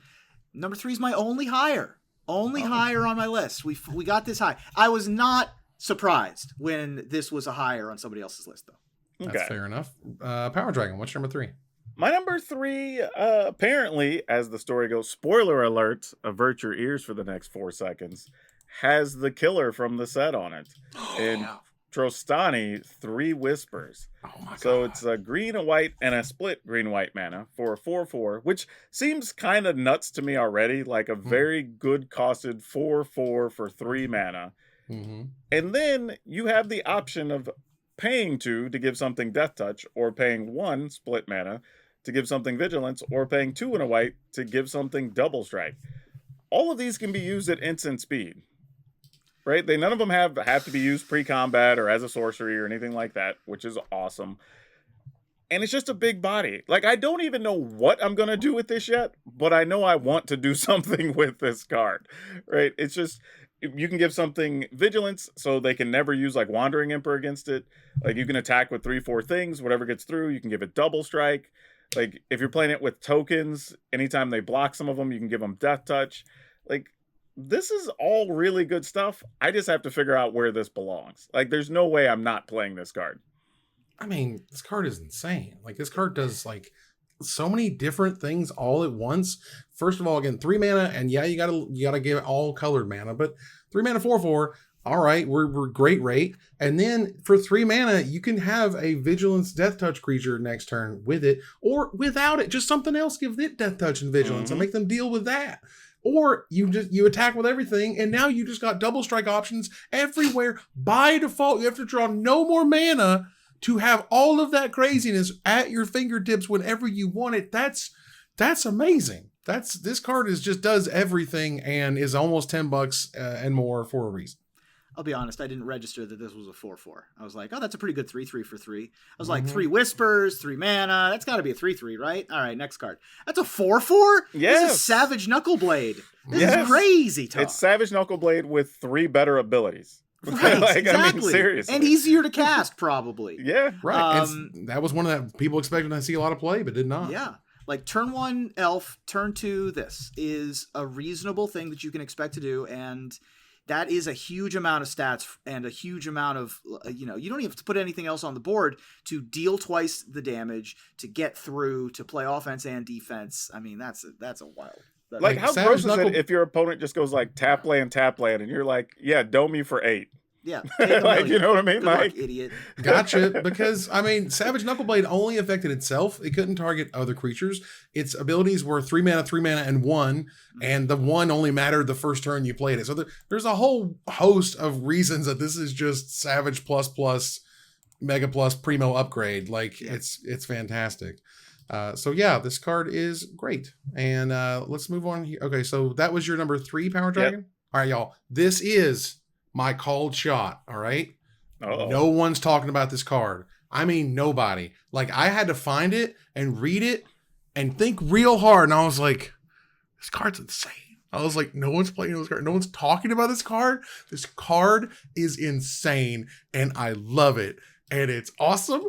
C: Number 3 is my only higher on my list. We got this high. I was not surprised when this was a higher on somebody else's list, though.
A: That's fair enough. Power Dragon, what's your number 3?
B: My number 3, apparently, as the story goes, spoiler alert, avert your ears for the next 4 seconds, has the killer from the set on it. And Trostani, 3 Whispers.
A: Oh my God.
B: So it's a green, a white, and a split green-white mana for a 4/4, which seems kind of nuts to me already, like a very good costed 4/4 for 3 mana.
A: Mm-hmm.
B: And then you have the option of paying 2 to give something Death Touch, or paying 1 split mana to give something Vigilance, or paying 2 and a white to give something Double Strike. All of these can be used at instant speed, right? None of them have to be used pre-combat or as a sorcery or anything like that, which is awesome. And it's just a big body. Like, I don't even know what I'm going to do with this yet, but I know I want to do something with this card, right? It's just, you can give something Vigilance so they can never use like Wandering Emperor against it. Like you can attack with 3-4 things, whatever gets through. You can give it Double Strike. Like if you're playing it with tokens, anytime they block some of them, you can give them Death Touch. Like this is all really good stuff. I just have to figure out where this belongs. Like there's no way I'm not playing this card.
A: I mean, this card is insane. Like this card does like so many different things all at once. First of all, again, 3 mana, and yeah, you gotta give it all colored mana, but 3 mana 4/4. All right, we're great rate. And then for 3 mana, you can have a Vigilance Death Touch creature next turn with it, or without it, just something else. Give it Death Touch and Vigilance and make them deal with that. Or you attack with everything, and now you just got Double Strike options everywhere. By default, you have to draw no more mana to have all of that craziness at your fingertips whenever you want it. That's amazing. This card does everything and is almost $10 and more for a reason.
C: I'll be honest, I didn't register that this was a 4/4. I was like, oh, that's a pretty good 3/3 for 3. I was like, 3 Whispers, 3 mana. That's got to be a 3/3, right? All right, next card. That's a 4/4?
B: Yes.
C: This is Savage Knuckleblade. This is crazy talk.
B: It's Savage Knuckleblade with 3 better abilities.
C: Right,
B: like,
C: exactly.
B: I mean, seriously.
C: And easier to cast, probably.
B: Yeah.
A: Right. And that was one of that people expected to see a lot of play, but did not.
C: Yeah. Like turn 1 elf, turn 2 this is a reasonable thing that you can expect to do, and that is a huge amount of stats and a huge amount of, you don't even have to put anything else on the board to deal twice the damage, to get through, to play offense and defense. I mean, that's a wild.
B: Like how gross is it if your opponent just goes like tap land, and you're like, yeah, dome me for 8.
C: Yeah.
B: Like, you know what I mean?
C: Good
B: Like,
C: luck, idiot.
A: Gotcha. Because, I mean, Savage Knuckleblade only affected itself. It couldn't target other creatures. Its abilities were 3 mana, and 1. And the 1 only mattered the first turn you played it. So there's a whole host of reasons that this is just Savage plus, Mega plus, Primo upgrade. Like, it's fantastic. So yeah, this card is great. And let's move on here. Okay, so that was your number 3 Power Dragon? Yep. All right, y'all. This is my called shot, all right?
B: Uh-oh.
A: No one's talking about this card. I mean, nobody. Like, I had to find it and read it and think real hard. And I was like, this card's insane. I was like, no one's playing this card. No one's talking about this card. This card is insane, and I love it. And it's awesome.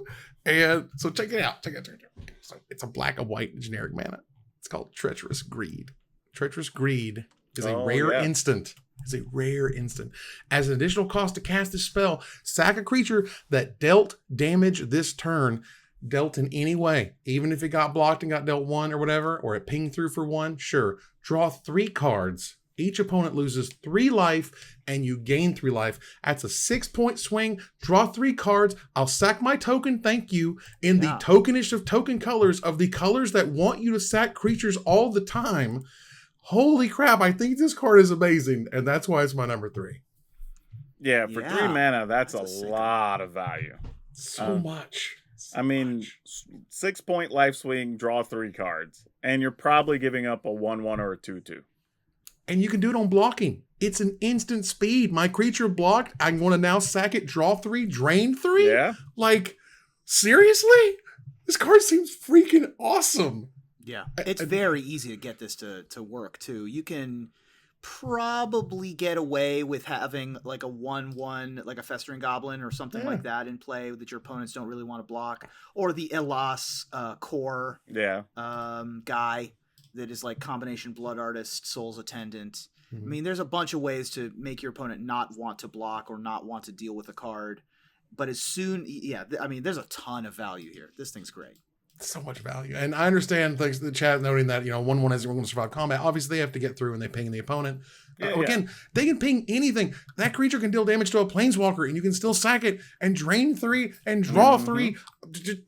A: And so check it out. Check it out. So it's a black and white generic mana. It's called Treacherous Greed. Treacherous Greed is a rare instant. Is a rare instant. As an additional cost to cast this spell, sack a creature that dealt damage this turn, dealt in any way. Even if it got blocked and got dealt 1 or whatever, or it pinged through for 1, sure. Draw 3 cards. Each opponent loses 3 life, and you gain 3 life. That's a 6-point swing. Draw 3 cards. I'll sack my token, thank you, in the tokenish of token colors of the colors that want you to sack creatures all the time. Holy crap, I think this card is amazing, and that's why it's my number 3.
B: Yeah, for 3 mana, that's a lot of value.
A: So much.
B: I mean, 6-point life swing, draw 3 cards, and you're probably giving up a 1/1 or a 2/2.
A: And you can do it on blocking. It's an instant speed. My creature blocked. I'm going to now sack it, draw 3, drain 3.
B: Yeah.
A: Like, seriously? This card seems freaking awesome.
C: Yeah. It's very easy to get this to work, too. You can probably get away with having like a 1/1, like a Festering Goblin or something like that in play that your opponents don't really want to block. Or the Elas core guy that is like combination Blood Artist, Soul's Attendant. I mean, there's a bunch of ways to make your opponent not want to block or not want to deal with a card. But as soon, I mean, there's a ton of value here. This thing's great.
A: So much value. And I understand thanks to the chat noting that, 1/1 isn't going to survive combat. Obviously, they have to get through and they ping the opponent. Again, they can ping anything. That creature can deal damage to a planeswalker and you can still sack it and drain 3 and draw 3.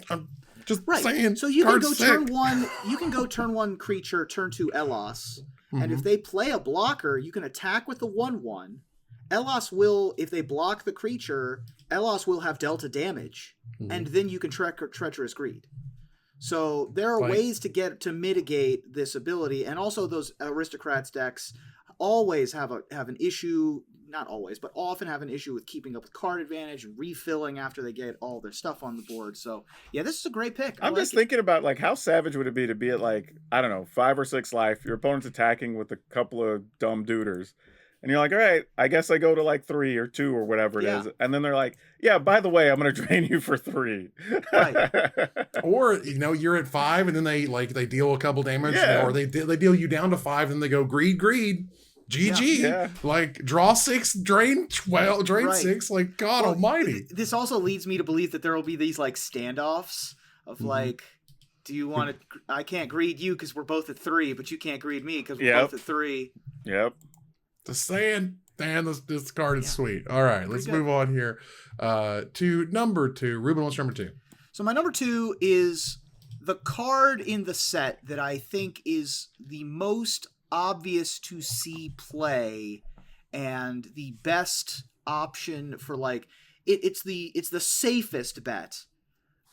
A: I'm just saying.
C: So you can go turn 1. You can go turn 1 creature, turn 2 Elas. And if they play a blocker, you can attack with the 1/1. Elas will, if they block the creature, Elas will have Delta damage. And then you can Treacherous Greed. So there are ways to mitigate this ability, and also those Aristocrats decks always have an issue, not always, but often have an issue with keeping up with card advantage and refilling after they get all their stuff on the board. So yeah, this is a great pick.
B: I'm just thinking about like how savage would it be to be at like, I don't know, 5 or 6 life, your opponent's attacking with a couple of dumb duders. And you're like, all right, I guess I go to like 3 or 2 or whatever it is. And then they're like, yeah, by the way, I'm going to drain you for 3.
C: Right.
A: Or, you're at 5 and then they deal a couple damage or they deal you down to 5 and they go greed. GG.
B: Yeah.
A: Like draw 6, drain 12, drain 6. Like God almighty.
C: This also leads me to believe that there will be these like standoffs of like, do you want to, I can't greed you because we're both at 3, but you can't greed me because we're both at 3.
B: Yep.
A: Just saying, man, this card is sweet. All right, let's move on here to number 2. Ruben, what's number 2?
C: So my number 2 is the card in the set that I think is the most obvious to see play and the best option for like it's the safest bet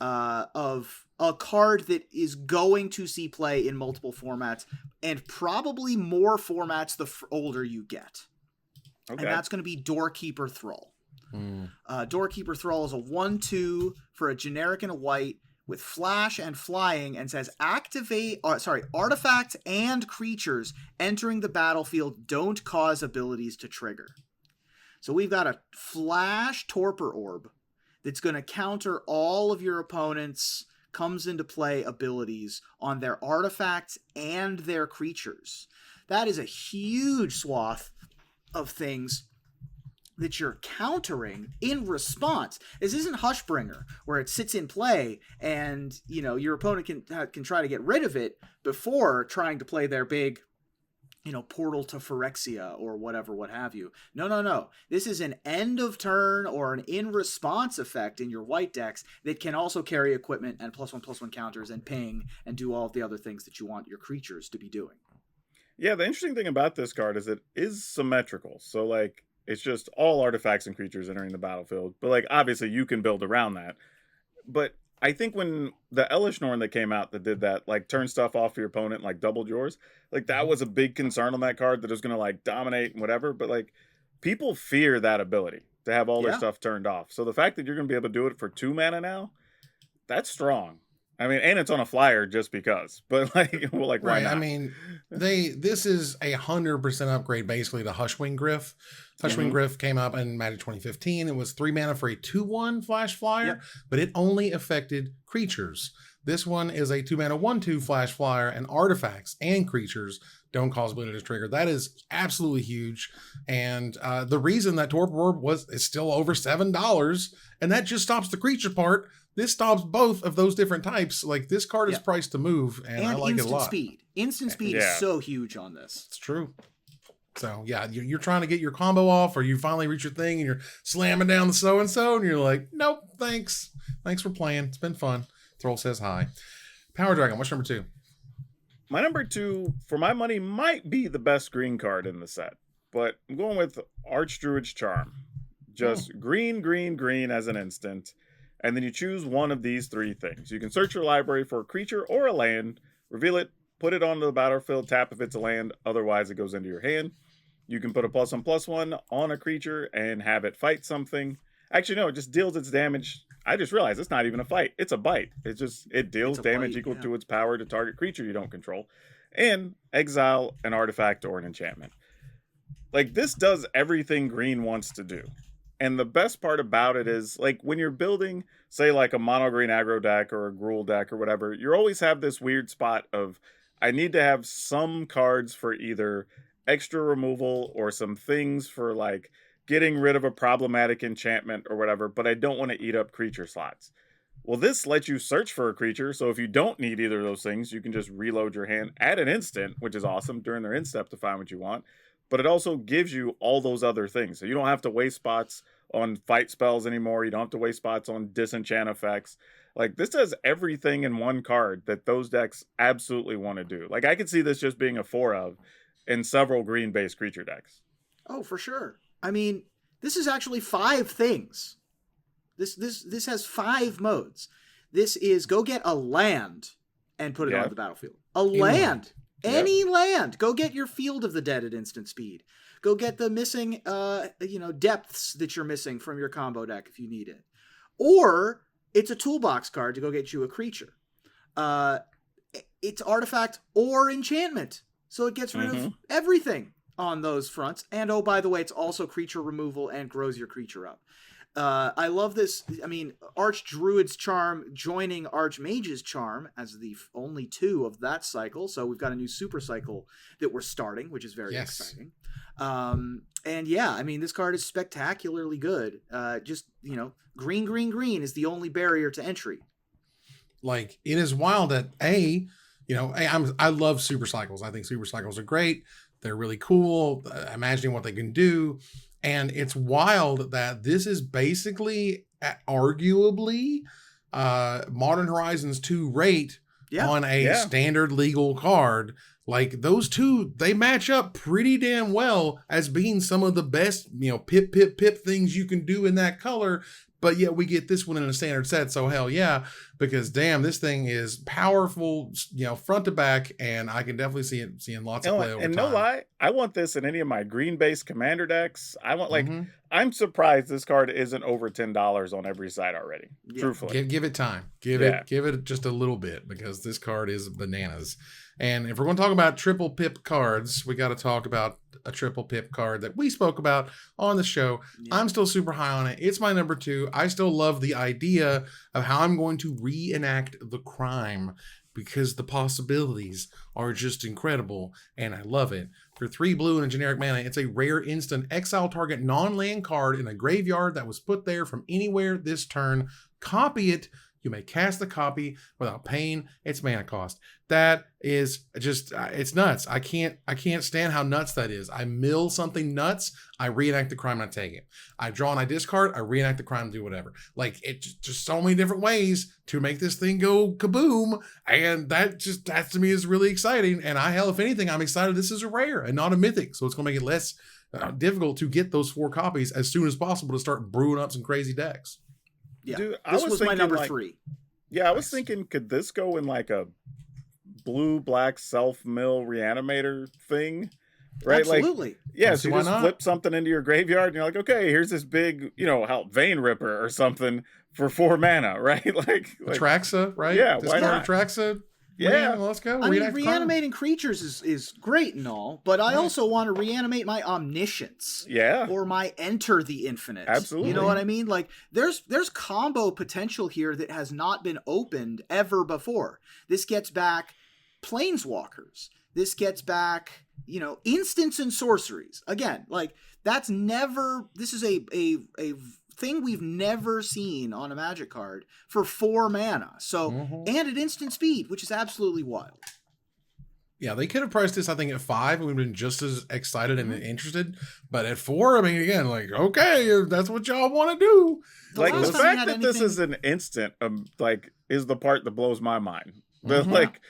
C: of a card that is going to see play in multiple formats and probably more formats the older you get. Okay. And that's going to be Doorkeeper Thrall. Doorkeeper Thrall is a 1/2 for a generic and a white with flash and flying and says artifacts and creatures entering the battlefield don't cause abilities to trigger. So we've got a flash Torpor Orb that's going to counter all of your opponent's comes into play abilities on their artifacts and their creatures. That is a huge swath of things that you're countering in response. This isn't Hushbringer, where it sits in play and, your opponent can try to get rid of it before trying to play their big, Portal to Phyrexia or whatever, what have you. No. This is an end of turn or an in response effect in your white decks that can also carry equipment and +1/+1 counters and ping and do all of the other things that you want your creatures to be doing.
B: Yeah, the interesting thing about this card is it is symmetrical. So, like, it's just all artifacts and creatures entering the battlefield. But, like, obviously you can build around that. But I think when the Elish Norn that came out that did that, like, turn stuff off your opponent, like, doubled yours, like, that was a big concern on that card that it was going to, like, dominate and whatever. But, like, people fear that ability to have all their stuff turned off. So the fact that you're going to be able to do it for 2 mana now, that's strong. I mean, and it's on a flyer just because, but why not?
A: I mean, this is 100% upgrade basically to Hushwing Griff. Hushwing Griff came up in Magic 2015. It was 3 mana for a 2/1 flash flyer, but it only affected creatures. This one is a 2 mana 1/2 flash flyer, and artifacts and creatures don't cause ability to trigger. That is absolutely huge. And the reason that Torpor Orb is still over $7, and that just stops the creature part. This stops both of those different types. Like, this card is priced to move, and I like it a lot.
C: Instant speed. Instant speed is so huge on this.
A: It's true. So yeah, you're trying to get your combo off, or you finally reach your thing and you're slamming down the so-and-so and you're like, nope, thanks. Thanks for playing. It's been fun. Thrall says hi. Power Dragon, what's number 2?
B: My number 2, for my money, might be the best green card in the set, but I'm going with Archdruid's Charm. Just green, green, green as an instant, and then you choose one of these 3 things. You can search your library for a creature or a land, reveal it, put it onto the battlefield, tap if it's a land, otherwise it goes into your hand. You can put a +1/+1 on a creature and have it fight something. Actually, no, it just deals its damage. I just realized it's not even a fight. It's a bite. It deals damage equal to its power to target creature you don't control. And exile an artifact or an enchantment. Like, this does everything green wants to do. And the best part about it is, like, when you're building, say, like a mono green aggro deck or a Gruul deck or whatever, you always have this weird spot of, I need to have some cards for either extra removal or some things for, like, getting rid of a problematic enchantment or whatever, but I don't want to eat up creature slots. Well, this lets you search for a creature, so if you don't need either of those things, you can just reload your hand at an instant, which is awesome, during their end step to find what you want. But it also gives you all those other things. So you don't have to waste spots on fight spells anymore. You don't have to waste spots on disenchant effects. Like, this does everything in one card that those decks absolutely want to do. Like, I could see this just being a 4 of in several green-based creature decks.
C: Oh, for sure. I mean, this is actually 5 things. This has 5 modes. This is go get a land and put it on the battlefield. A land. Any land. Go get your Field of the Dead at instant speed. Go get the missing depths that you're missing from your combo deck if you need it. Or it's a toolbox card to go get you a creature. It's artifact or enchantment. So it gets rid of everything on those fronts. And oh, by the way, it's also creature removal and grows your creature up. I love this. I mean, Archdruid's Charm joining Archmage's Charm as the only 2 of that cycle. So we've got a new super cycle that we're starting, which is very exciting. And yeah, I mean, this card is spectacularly good. Just, green, green, green is the only barrier to entry.
A: Like, it is wild that I love super cycles. I think super cycles are great. They're really cool. Imagining what they can do. And it's wild that this is basically, arguably, Modern Horizons 2 rate on a standard legal card. Like, those 2, they match up pretty damn well as being some of the best, pip, pip, pip things you can do in that color. But yet we get this one in a standard set. So hell yeah, because damn, this thing is powerful, front to back, and I can definitely see it seeing lots of play over time.
B: And no lie, I want this in any of my green-based commander decks. I want I'm surprised this card isn't over $10 on every site already. Yeah. Truthfully,
A: give it time. Give it just a little bit, because this card is bananas. And if we're going to talk about triple pip cards, we got to talk about a triple pip card that we spoke about on the show. Yeah. I'm still super high on it. It's my number 2. I still love the idea of how I'm going to reenact the crime, because the possibilities are just incredible, and I love it. For 3 blue and a generic mana, it's a rare instant. Exile target non-land card in a graveyard that was put there from anywhere this turn. Copy it. You may cast the copy without paying its mana cost. That is just, it's nuts. I can't stand how nuts that is. I mill something nuts, I reenact the crime and I take it. I draw and I discard, I reenact the crime and do whatever. Like, it's just so many different ways to make this thing go kaboom. And that to me is really exciting. And if anything, I'm excited this is a rare and not a mythic. So it's going to make it less difficult to get those 4 copies as soon as possible to start brewing up some crazy decks.
C: Yeah, dude, this was my number 3.
B: Yeah, I was thinking, could this go in like a blue-black self-mill reanimator thing? Right?
C: Absolutely.
B: Like, so you just flip something into your graveyard and you're like, okay, here's this big, Vein Ripper or something for 4 mana, right? like
A: Atraxa, right?
B: Yeah, why not?
A: Atraxa.
B: Yeah,
A: let's go.
C: I mean, reanimating creatures is great and all, but I also want to reanimate my Omniscience.
B: Yeah.
C: Or my Enter the Infinite.
B: Absolutely.
C: You know what I mean? Like, there's combo potential here that has not been opened ever before. This gets back Planeswalkers. This gets back, instants and sorceries. Again, like, this is a thing we've never seen on a Magic card for 4 mana. So, and at instant speed, which is absolutely wild.
A: Yeah, they could have priced this, I think, at 5, and we've been just as excited and interested. But at 4, I mean, again, like, okay, if that's what y'all want to do.
B: Like, the
C: last time we
B: fact
C: had
B: that this
C: anything-
B: is an instant, like, is the part that blows my mind.
A: Mhm.
B: Like,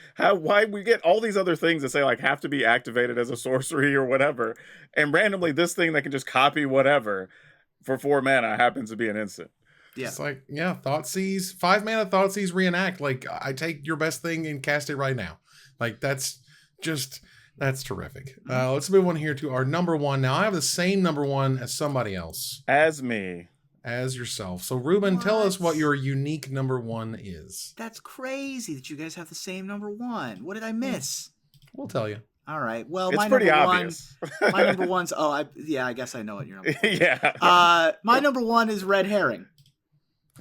B: why we get all these other things that say, like, have to be activated as a sorcery or whatever, and randomly this thing that can just copy whatever for 4 mana happens to be an instant.
C: Yeah.
A: It's like, yeah, Thoughtseize, 5 mana Thoughtseize Reenact. Like, I take your best thing and cast it right now. Like, that's terrific. Let's move on here to our number 1. Now, I have the same number 1 as somebody else,
B: As me.
A: as yourself. So, Ruben, tell us what
C: What?
A: your unique number 1 is.
C: That's crazy that you guys have the same number 1. What did I miss?
A: We'll tell you.
C: All right. Well,
B: It's
C: my
B: pretty
C: number
B: obvious.
C: 1. My number 1's. I guess I know what your number.
B: Yeah.
C: My number 1 is red herring.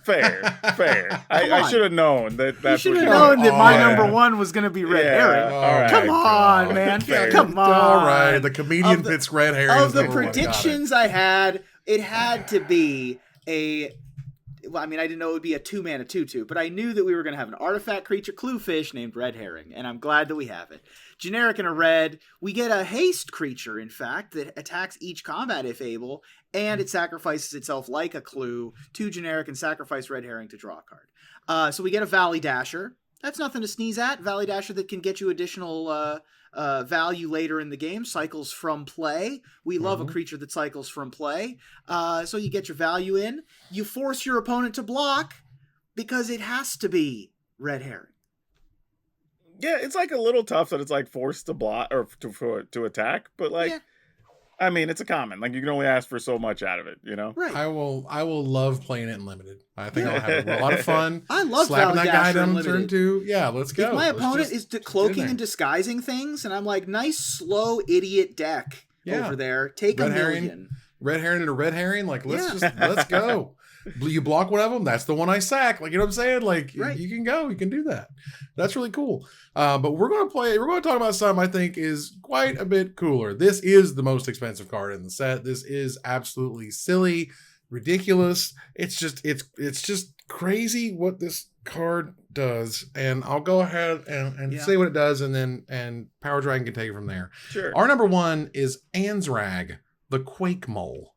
B: Fair.
C: Come
B: I
C: on.
B: should have known that.
C: You
B: That's
C: should
B: what
C: have
B: you
C: known that my
A: Oh,
C: number
A: yeah.
C: 1 was going to be red
B: Yeah,
C: herring.
B: all right.
C: Come on, man.
B: Fair.
C: Come on.
A: All right. The comedian
C: Of the-
A: pits red herring.
C: Of
A: as
C: the
A: number 1. Got it.
C: predictions I had, it had to be a. Well, I mean, I didn't know it would be a 2-mana 2/2, but I knew that we were going to have an artifact creature cluefish named Red Herring, and I'm glad that we have it. Generic and a red, we get a haste creature, in fact, that attacks each combat if able, and it sacrifices itself like a clue to generic and sacrifice Red Herring to draw a card. So we get a Valley Dasher. That's nothing to sneeze at. Valley Dasher that can get you additional value later in the game, cycles from play. We love a creature that cycles from play. So you get your value in. You force your opponent to block because it has to be red herring.
B: Yeah, it's like a little tough that it's like forced to block or to attack, but like,
C: Yeah.
B: I mean, it's a common. Like, you can only ask for so much out of it, you know?
C: Right.
A: I will love playing it in limited. I think I'll have a lot of fun.
C: I love
A: slapping
C: Valley
A: that guy
C: Dasher
A: down
C: Unlimited.
A: turn 2. Yeah, let's go.
C: If my
A: Let's
C: opponent
A: just
C: is
A: get
C: cloaking
A: in
C: and
A: there.
C: disguising things, and I'm like, nice, slow, idiot deck
A: Yeah.
C: over there. Take
A: Red
C: a
A: herring.
C: million.
A: Red herring and a red herring, like let's
C: Yeah.
A: let's go. You block one of them, that's the one I sack. Like, you know what I'm saying? Like,
C: Right.
A: you can go, you can do that. That's really cool. But we're going to talk about something I think is quite a bit cooler. This is the most expensive card in the set. This is absolutely silly, ridiculous. It's just crazy what this card does. And I'll go ahead and
C: Yeah.
A: say what it does, and Power Dragon can take it from there.
B: Sure.
A: Our number 1 is Ansrag, the Quake Mole.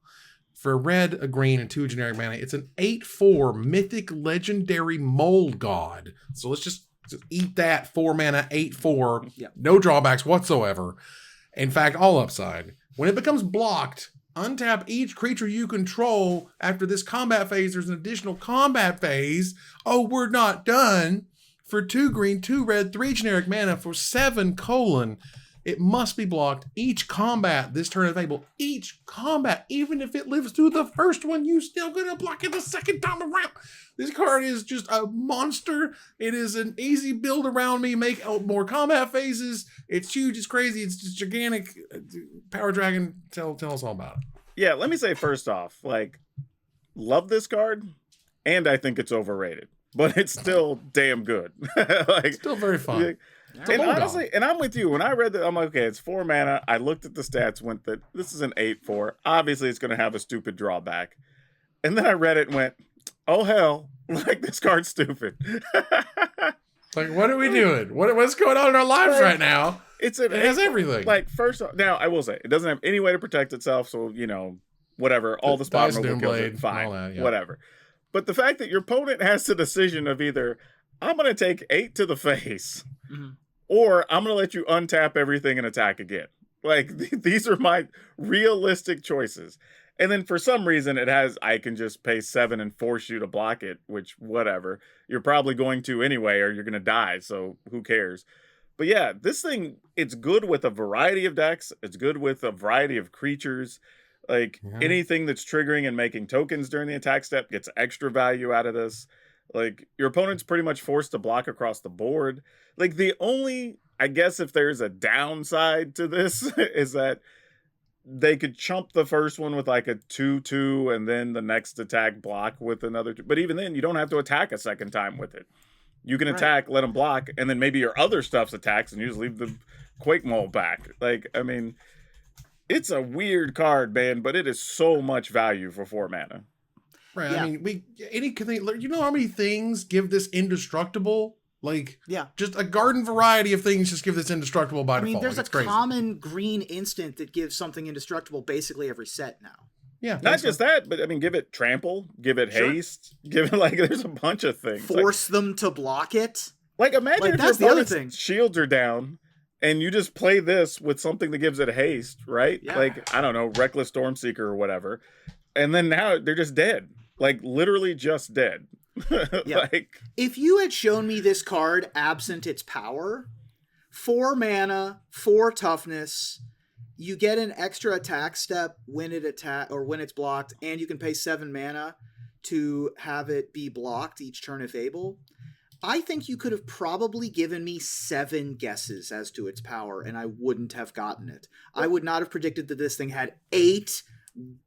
A: For a red, a green, and 2 generic mana, it's an 8/4 mythic legendary mole god. So let's just eat that 4 mana 8/4.
C: Yep.
A: No drawbacks whatsoever. In fact, all upside. When it becomes blocked, untap each creature you control. After this combat phase, there's an additional combat phase. Oh, we're not done. For 2 green, 2 red, 3 generic mana for 7 : it must be blocked each combat this turn available. Each combat, even if it lives through the first one, you still gonna block it the second time around. This card is just a monster. It is an easy build around me. Make more combat phases. It's huge. It's crazy. It's just gigantic. Power Dragon, tell us all about it.
B: Yeah, let me say first off, like, love this card, and I think it's overrated, but it's still damn good. Like,
A: Still very fun.
B: yeah,
A: It's a
B: and
A: bulldog.
B: honestly, and I'm with you. When I read that, I'm like, okay, it's 4 mana. I looked at the stats, went that this is an 8/4. Obviously, it's going to have a stupid drawback. And then I read it and went, oh hell, like, this card's stupid.
A: Like, what are we doing? What's going on in our lives right now?
B: It
A: It has everything.
B: Like, first off, now I will say it doesn't have any way to protect itself, so whatever, all the spot
A: Dice
B: removal kills
A: Doomblade,
B: it, fine,
A: all that, yeah.
B: whatever. But the fact that your opponent has the decision of either I'm going to take 8 to the face,
C: Mhm.
B: or I'm going to let you untap everything and attack again. Like, these are my realistic choices. And then for some reason it has, I can just pay 7 and force you to block it, which whatever. You're probably going to anyway, or you're going to die. So who cares? But yeah, this thing, it's good with a variety of decks. It's good with a variety of creatures. Like,
A: Yeah.
B: anything that's triggering and making tokens during the attack step gets extra value out of this. Like, your opponent's pretty much forced to block across the board. Like, the only, I guess if there's a downside to this is that they could chump the first one with like a 2/2 and then the next attack block with another 2. But even then, you don't have to attack a second time with it. You can
C: Right.
B: attack, let them block, and then maybe your other stuff's attacks and you just leave the Quake Mole back. Like, I mean, it's a weird card, man, but it is so much value for 4 mana.
A: Right.
C: Yeah.
A: I mean, you know how many things give this indestructible Like,
C: Yeah.
A: just a garden variety of things just give this indestructible by
C: I mean,
A: default.
C: there's
A: Like,
C: a
A: it's crazy.
C: common green instant that gives something indestructible basically every set now.
A: Yeah.
B: Not just that, but I mean, give it trample, give it
C: Sure.
B: haste, give it like there's a bunch of things.
C: Force them to block it.
B: Like imagine
C: Like,
B: if
C: that's
B: your
C: the other
B: opponent's
C: thing.
B: shields are down and you just play this with something that gives it haste, right?
C: Yeah.
B: Like, I don't know, Reckless Stormseeker or whatever. And then now they're just dead. Like literally just dead.
C: Yeah.
B: Like
C: If you had shown me this card absent its power, 4 mana, 4 toughness, you get an extra attack step when when it's blocked, and you can pay 7 mana to have it be blocked each turn if able. I think you could have probably given me 7 guesses as to its power, and I wouldn't have gotten it. I would not have predicted that this thing had 8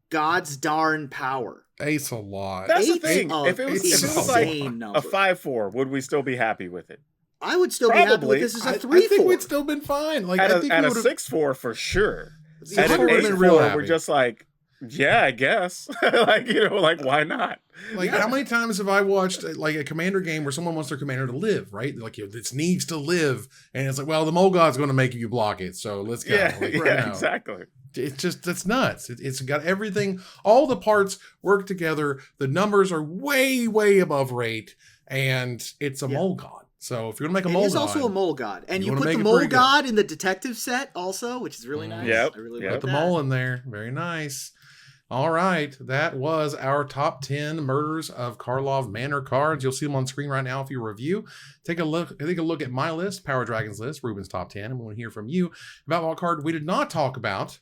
C: God's darn power.
A: Eight's a lot.
B: that's the
C: Eight's
B: thing.
C: a
B: If it was like
C: insane number.
B: a 5/4, would we still be happy with it?
C: I would still be happy
B: Probably.
C: with this as a
A: I
C: 3/4.
A: think we'd still been fine. Like,
B: At
A: I
B: a,
A: think
B: at
A: we
B: a
A: would've-
B: 6/4 for sure.
C: Yeah,
B: At
C: I
B: an
C: would've
A: been real
B: 8/4,
A: happy.
B: we're just like, yeah, I guess. Like, you know, like why not?
A: Like, how many times have I watched like a commander game where someone wants their commander to live, right? Like, it needs to live, and it's like, well, the Mole God's going to make you block it, so let's go.
B: Yeah,
A: Like,
B: yeah,
A: no.
B: exactly.
A: It's just, that's nuts. It's got everything, all the parts work together. The numbers are way, way above rate, and it's a Mole God. So if you're gonna make a
C: It
A: Mole
C: is
A: God,
C: also a Mole God. And
A: you
C: you
A: wanna
C: put the
A: make it
C: Mole
A: pretty good.
C: God in the detective set also, which is really nice.
B: Yep,
C: I really
B: yep.
C: like
A: put the
C: that.
A: mole in there. Very nice. All right, that was our top 10 murders of Karlov Manor cards. You'll see them on screen right now if you review. Take a look at my list, Power Dragon's list, Ruben's top 10, and we want to hear from you about what card we did not talk about.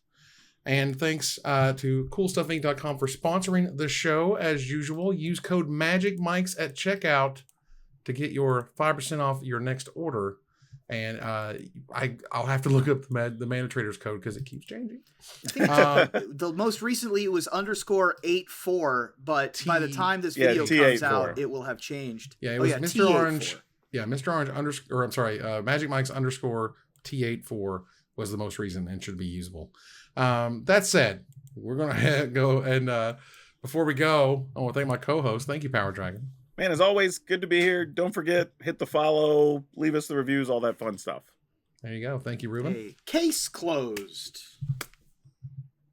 A: And thanks to CoolStuffInc.com for sponsoring the show as usual. Use code MagicMikes at checkout to get your 5% off your next order. And I'll have to look up the Mana Traders code because it keeps changing.
C: The most recently it was _84, but by the time this video comes
B: T84.
C: out, it will have changed.
A: Yeah, it was Mr.
C: T84.
A: Orange. Yeah, Mr. Orange I'm sorry, Magic Mike's _T84 was the most recent and should be usable. That said, we're gonna go and before we go, I want to thank my co-host. Thank you, Power Dragon.
B: Man, as always, good to be here. Don't forget, hit the follow, leave us the reviews, all that fun stuff.
A: There you go. Thank you, Ruben.
C: Okay, case closed.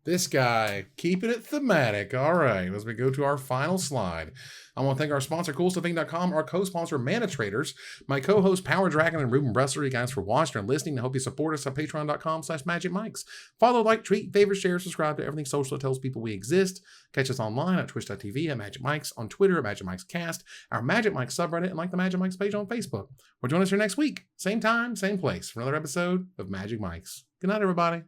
A: This guy, keeping it thematic. All right, as we go to our final slide, I want to thank our sponsor, CoolStuffInc.com, our co-sponsor, Mana Traders, my co-host, Power Dragon, and Ruben Bressler. You guys for watching and listening. I hope you support us at patreon.com/magicmikes. Follow, like, tweet, favorite, share, subscribe to everything social that tells people we exist. Catch us online at twitch.tv at Magic Mikes, on Twitter at Magic Mikes Cast, our Magic Mikes subreddit, and like the Magic Mikes page on Facebook. Or join us here next week, same time, same place, for another episode of Magic Mikes. Good night, everybody.